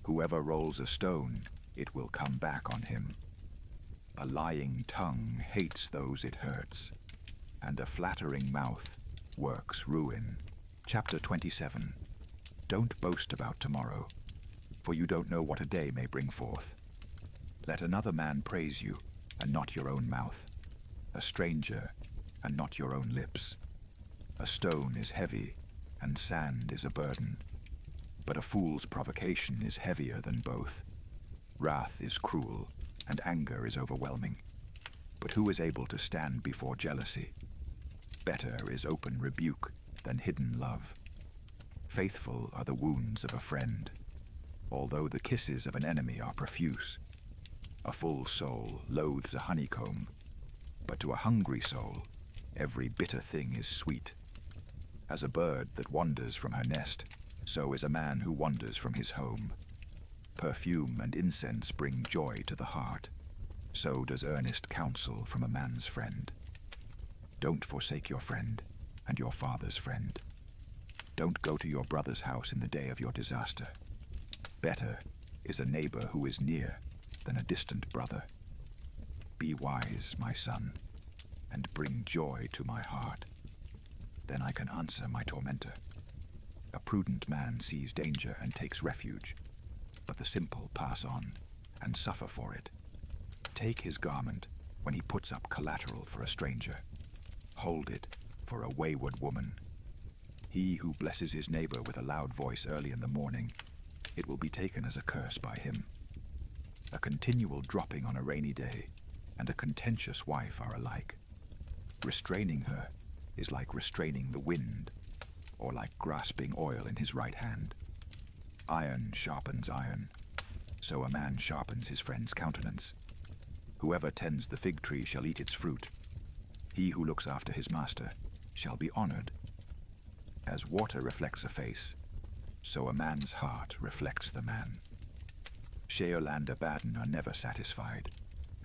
Whoever rolls a stone, it will come back on him. A lying tongue hates those it hurts, and a flattering mouth works ruin. Chapter 27. Don't boast about tomorrow, for you don't know what a day may bring forth. Let another man praise you, and not your own mouth, a stranger, and not your own lips. A stone is heavy, and sand is a burden, but a fool's provocation is heavier than both. Wrath is cruel, and anger is overwhelming, but who is able to stand before jealousy? Better is open rebuke than hidden love. Faithful are the wounds of a friend, although the kisses of an enemy are profuse. A full soul loathes a honeycomb, but to a hungry soul every bitter thing is sweet. As a bird that wanders from her nest, so is a man who wanders from his home. Perfume and incense bring joy to the heart, so does earnest counsel from a man's friend. Don't forsake your friend and your father's friend. Don't go to your brother's house in the day of your disaster. Better is a neighbor who is near than a distant brother. Be wise, my son, and bring joy to my heart. Then I can answer my tormentor. A prudent man sees danger and takes refuge, but the simple pass on and suffer for it. Take his garment when he puts up collateral for a stranger. Hold it for a wayward woman. He who blesses his neighbor with a loud voice early in the morning, it will be taken as a curse by him. A continual dropping on a rainy day and a contentious wife are alike. Restraining her is like restraining the wind, or like grasping oil in his right hand. Iron sharpens iron, so a man sharpens his friend's countenance. Whoever tends the fig tree shall eat its fruit. He who looks after his master shall be honored. As water reflects a face, so a man's heart reflects the man. Sheol and Abaddon are never satisfied,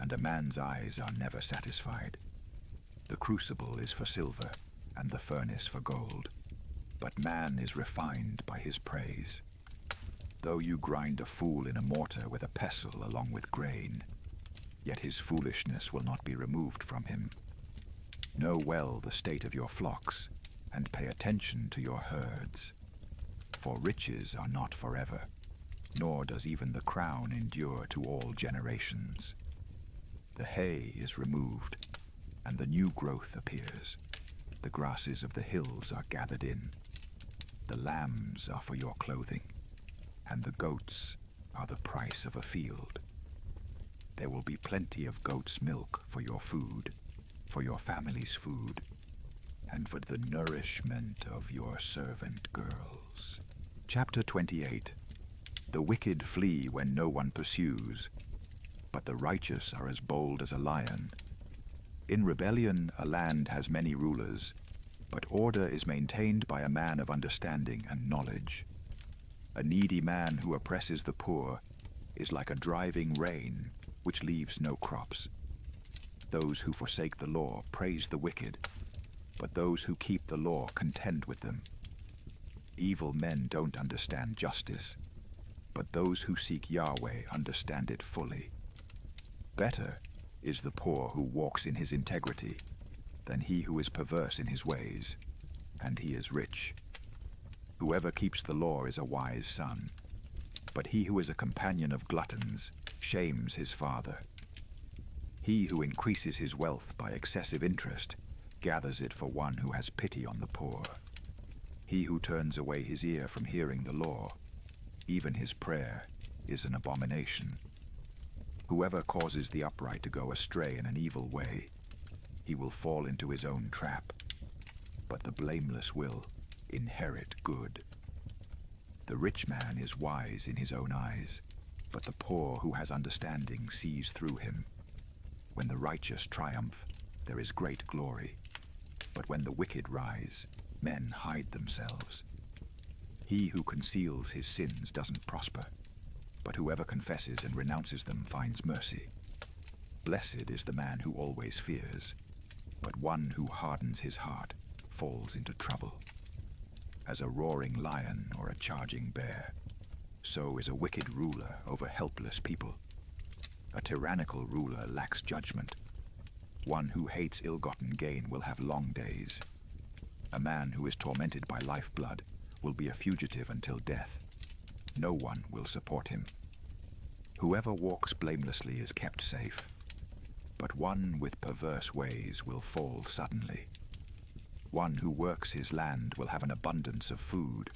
and a man's eyes are never satisfied. The crucible is for silver, and the furnace for gold, but man is refined by his praise. Though you grind a fool in a mortar with a pestle along with grain, yet his foolishness will not be removed from him. Know well the state of your flocks, and pay attention to your herds. For riches are not forever, nor does even the crown endure to all generations. The hay is removed, and the new growth appears. The grasses of the hills are gathered in. The lambs are for your clothing, and the goats are the price of a field. There will be plenty of goat's milk for your food, for your family's food, and for the nourishment of your servant girls. Chapter 28. The wicked flee when no one pursues, but the righteous are as bold as a lion. In rebellion a land has many rulers, but order is maintained by a man of understanding and knowledge. A needy man who oppresses the poor is like a driving rain which leaves no crops. Those who forsake the law praise the wicked, but those who keep the law contend with them. Evil men don't understand justice, but those who seek Yahweh understand it fully. Better is the poor who walks in his integrity than he who is perverse in his ways, and he is rich. Whoever keeps the law is a wise son, but he who is a companion of gluttons shames his father. He who increases his wealth by excessive interest gathers it for one who has pity on the poor. He who turns away his ear from hearing the law, even his prayer, is an abomination. Whoever causes the upright to go astray in an evil way, he will fall into his own trap, but the blameless will inherit good. The rich man is wise in his own eyes, but the poor who has understanding sees through him. When the righteous triumph, there is great glory, but when the wicked rise, men hide themselves. He who conceals his sins doesn't prosper, but whoever confesses and renounces them finds mercy. Blessed is the man who always fears, but one who hardens his heart falls into trouble. As a roaring lion or a charging bear, so is a wicked ruler over helpless people. A tyrannical ruler lacks judgment. One who hates ill-gotten gain will have long days. A man who is tormented by lifeblood will be a fugitive until death. No one will support him. Whoever walks blamelessly is kept safe, but one with perverse ways will fall suddenly. One who works his land will have an abundance of food,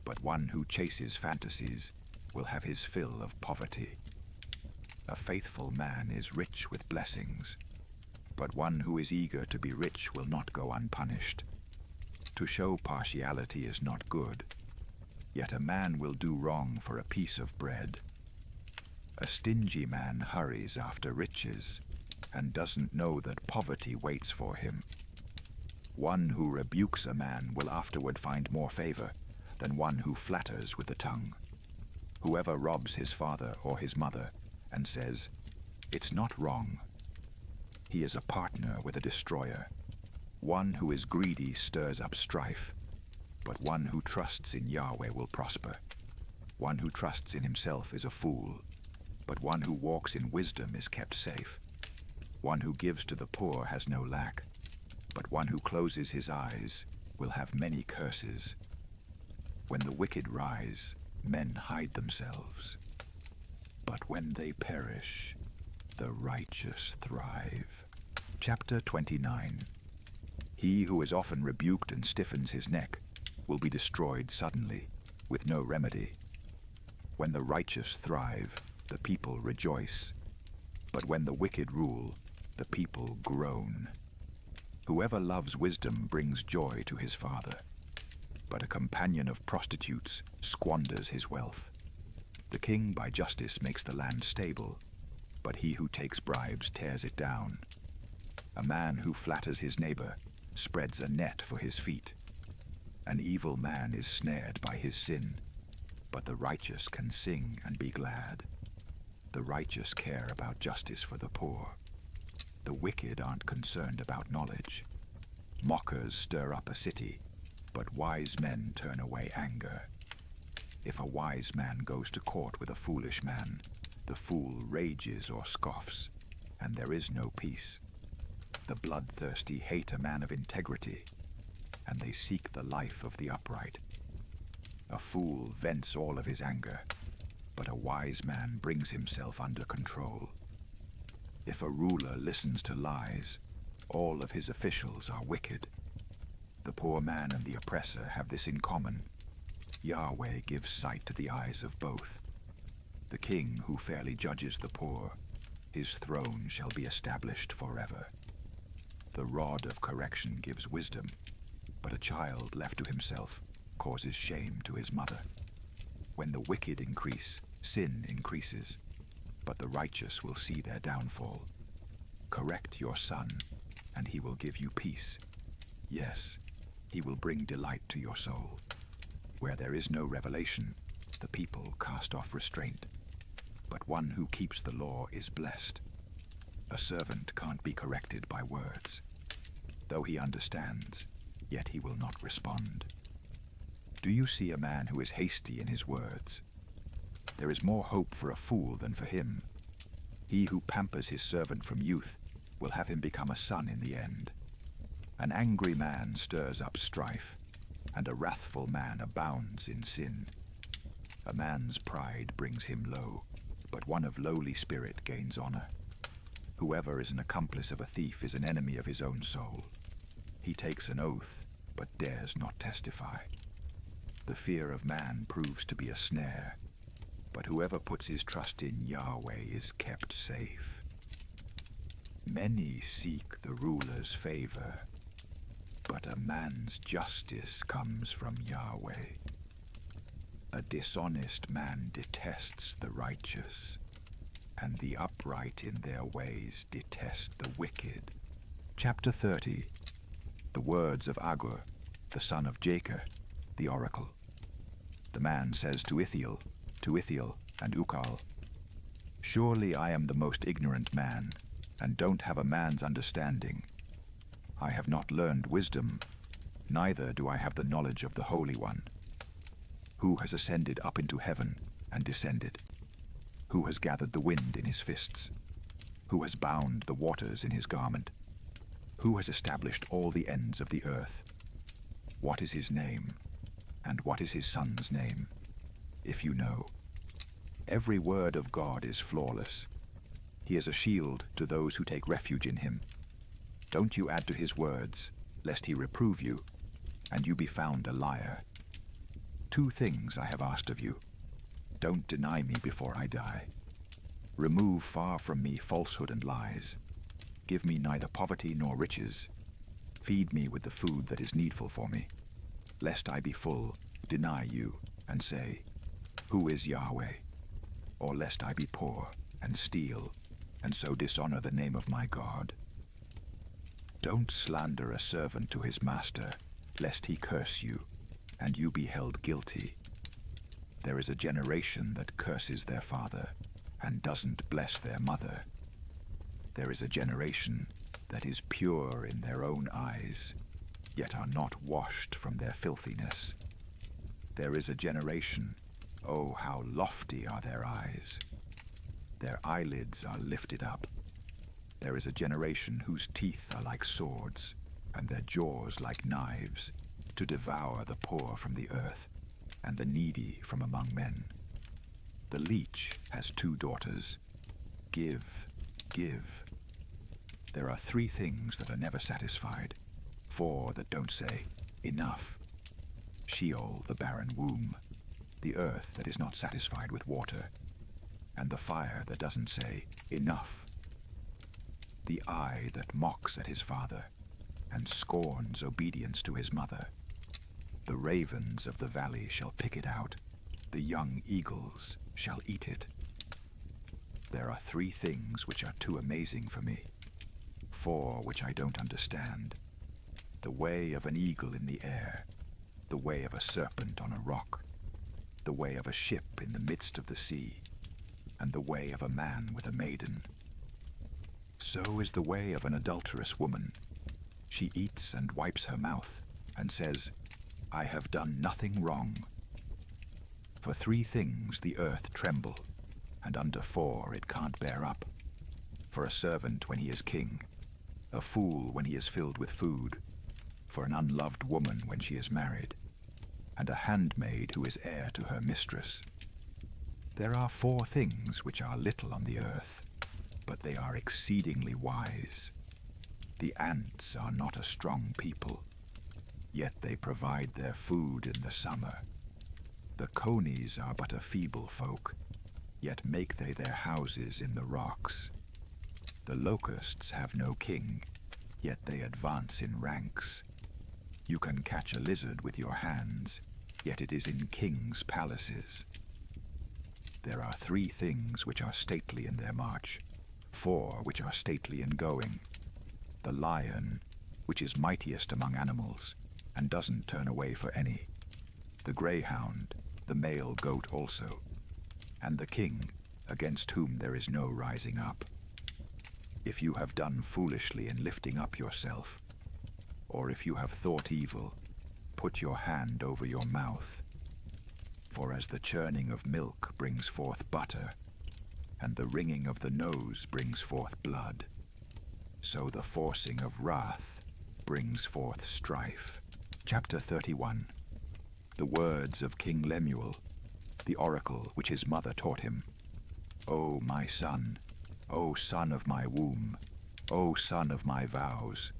but one who chases fantasies will have his fill of poverty. A faithful man is rich with blessings, but one who is eager to be rich will not go unpunished. To show partiality is not good, yet a man will do wrong for a piece of bread. A stingy man hurries after riches and doesn't know that poverty waits for him. One who rebukes a man will afterward find more favor than one who flatters with the tongue. Whoever robs his father or his mother and says, "It's not wrong," he is a partner with a destroyer. One who is greedy stirs up strife, but one who trusts in Yahweh will prosper. One who trusts in himself is a fool, but one who walks in wisdom is kept safe. One who gives to the poor has no lack, but one who closes his eyes will have many curses. When the wicked rise, men hide themselves, but when they perish, the righteous thrive. Chapter 29. He who is often rebuked and stiffens his neck will be destroyed suddenly, with no remedy. When the righteous thrive, the people rejoice, but when the wicked rule, the people groan. Whoever loves wisdom brings joy to his father, but a companion of prostitutes squanders his wealth. The king by justice makes the land stable, but he who takes bribes tears it down. A man who flatters his neighbor spreads a net for his feet. An evil man is snared by his sin, but the righteous can sing and be glad. The righteous care about justice for the poor. The wicked aren't concerned about knowledge. Mockers stir up a city, but wise men turn away anger. If a wise man goes to court with a foolish man, the fool rages or scoffs, and there is no peace. The bloodthirsty hate a man of integrity, and they seek the life of the upright. A fool vents all of his anger, but a wise man brings himself under control. If a ruler listens to lies, all of his officials are wicked. The poor man and the oppressor have this in common. Yahweh gives sight to the eyes of both. The king who fairly judges the poor, his throne shall be established forever. The rod of correction gives wisdom, but a child left to himself causes shame to his mother. When the wicked increase, sin increases, but the righteous will see their downfall. Correct your son, and he will give you peace. Yes, he will bring delight to your soul. Where there is no revelation, the people cast off restraint, but one who keeps the law is blessed. A servant can't be corrected by words. Though he understands, yet he will not respond. Do you see a man who is hasty in his words? There is more hope for a fool than for him. He who pampers his servant from youth will have him become a son in the end. An angry man stirs up strife, and a wrathful man abounds in sin. A man's pride brings him low, but one of lowly spirit gains honor. Whoever is an accomplice of a thief is an enemy of his own soul. He takes an oath, but dares not testify. The fear of man proves to be a snare, but whoever puts his trust in Yahweh is kept safe. Many seek the ruler's favor, but a man's justice comes from Yahweh. A dishonest man detests the righteous, and the upright in their ways detest the wicked. Chapter 30. The words of Agur, the son of Jacob, the oracle. The man says to Ithiel and Ukal, "Surely I am the most ignorant man, and don't have a man's understanding. I have not learned wisdom, neither do I have the knowledge of the Holy One. Who has ascended up into heaven and descended? Who has gathered the wind in his fists? Who has bound the waters in his garment? Who has established all the ends of the earth? What is his name, and what is his son's name, if you know? Every word of God is flawless. He is a shield to those who take refuge in him. Don't you add to his words, lest he reprove you, and you be found a liar. 2 things I have asked of you. Don't deny me before I die. Remove far from me falsehood and lies. Give me neither poverty nor riches. Feed me with the food that is needful for me, lest I be full, deny you, and say, 'Who is Yahweh?' Or lest I be poor, and steal, and so dishonor the name of my God. Don't slander a servant to his master, lest he curse you, and you be held guilty. There is a generation that curses their father, and doesn't bless their mother. There is a generation that is pure in their own eyes, yet are not washed from their filthiness. There is a generation, oh, how lofty are their eyes. Their eyelids are lifted up. There is a generation whose teeth are like swords, and their jaws like knives, to devour the poor from the earth, and the needy from among men. The leech has 2 daughters. Give, give. There are 3 things that are never satisfied, 4 that don't say, enough. Sheol, the barren womb, the earth that is not satisfied with water, and the fire that doesn't say, enough. The eye that mocks at his father, and scorns obedience to his mother. The ravens of the valley shall pick it out, the young eagles shall eat it. There are 3 things which are too amazing for me, 4 which I don't understand. The way of an eagle in the air, the way of a serpent on a rock, the way of a ship in the midst of the sea, and the way of a man with a maiden. So is the way of an adulterous woman. She eats and wipes her mouth, and says, I have done nothing wrong. For 3 things the earth tremble, and under 4 it can't bear up. For a servant when he is king, a fool when he is filled with food, for an unloved woman when she is married, and a handmaid who is heir to her mistress. There are 4 things which are little on the earth, but they are exceedingly wise. The ants are not a strong people, yet they provide their food in the summer. The conies are but a feeble folk, yet make they their houses in the rocks. The locusts have no king, yet they advance in ranks. You can catch a lizard with your hands, yet it is in kings' palaces. There are 3 things which are stately in their march, 4 which are stately in going. The lion, which is mightiest among animals, and doesn't turn away for any. The greyhound, the male goat also, and the king, against whom there is no rising up. If you have done foolishly in lifting up yourself, or if you have thought evil, put your hand over your mouth. For as the churning of milk brings forth butter, and the wringing of the nose brings forth blood, so the forcing of wrath brings forth strife. Chapter 31. The words of King Lemuel, the oracle which his mother taught him. O my son, O son of my womb, O son of my vows,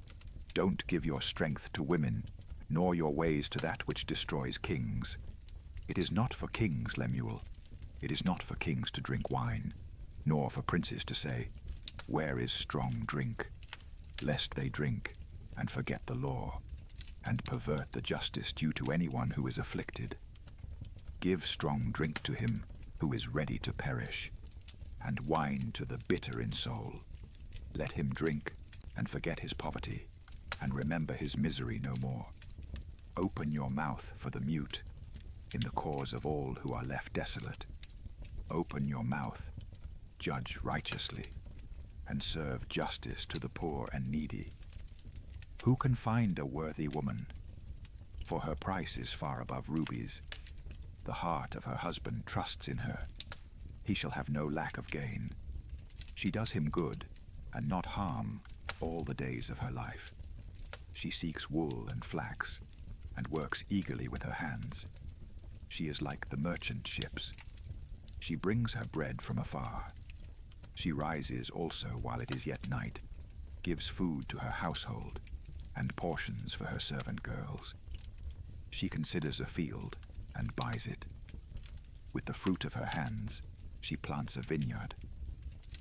don't give your strength to women, nor your ways to that which destroys kings. It is not for kings, Lemuel. It is not for kings to drink wine, nor for princes to say, Where is strong drink? Lest they drink and forget the law, and pervert the justice due to anyone who is afflicted. Give strong drink to him who is ready to perish, and wine to the bitter in soul. Let him drink and forget his poverty, and remember his misery no more. Open your mouth for the mute, in the cause of all who are left desolate. Open your mouth, judge righteously, and serve justice to the poor and needy. Who can find a worthy woman? For her price is far above rubies. The heart of her husband trusts in her. He shall have no lack of gain. She does him good, and not harm, all the days of her life. She seeks wool and flax, and works eagerly with her hands. She is like the merchant ships. She brings her bread from afar. She rises also while it is yet night, gives food to her household, and portions for her servant girls. She considers a field and buys it. With the fruit of her hands, she plants a vineyard.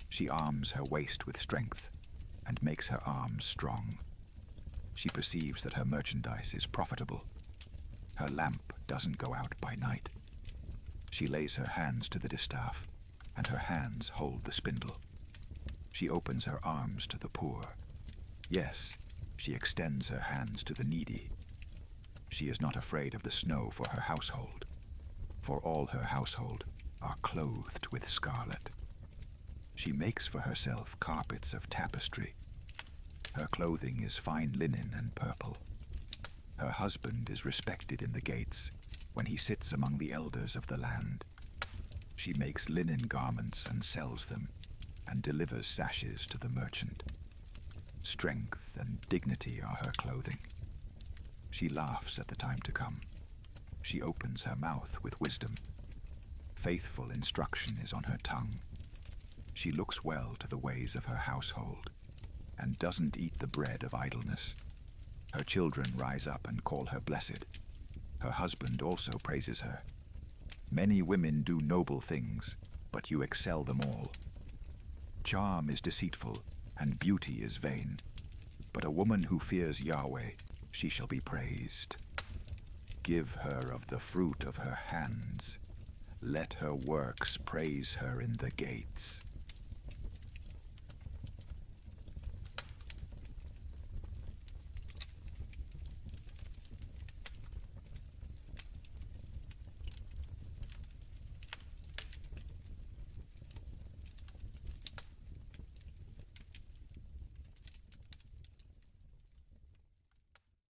She arms her waist with strength and makes her arms strong. She perceives that her merchandise is profitable. Her lamp doesn't go out by night. She lays her hands to the distaff, and her hands hold the spindle. She opens her arms to the poor. Yes, she extends her hands to the needy. She is not afraid of the snow for her household, for all her household are clothed with scarlet. She makes for herself carpets of tapestry. Her clothing is fine linen and purple. Her husband is respected in the gates when he sits among the elders of the land. She makes linen garments and sells them, and delivers sashes to the merchant. Strength and dignity are her clothing. She laughs at the time to come. She opens her mouth with wisdom. Faithful instruction is on her tongue. She looks well to the ways of her household, and doesn't eat the bread of idleness. Her children rise up and call her blessed. Her husband also praises her. Many women do noble things, but you excel them all. Charm is deceitful, and beauty is vain. But a woman who fears Yahweh, she shall be praised. Give her of the fruit of her hands. Let her works praise her in the gates.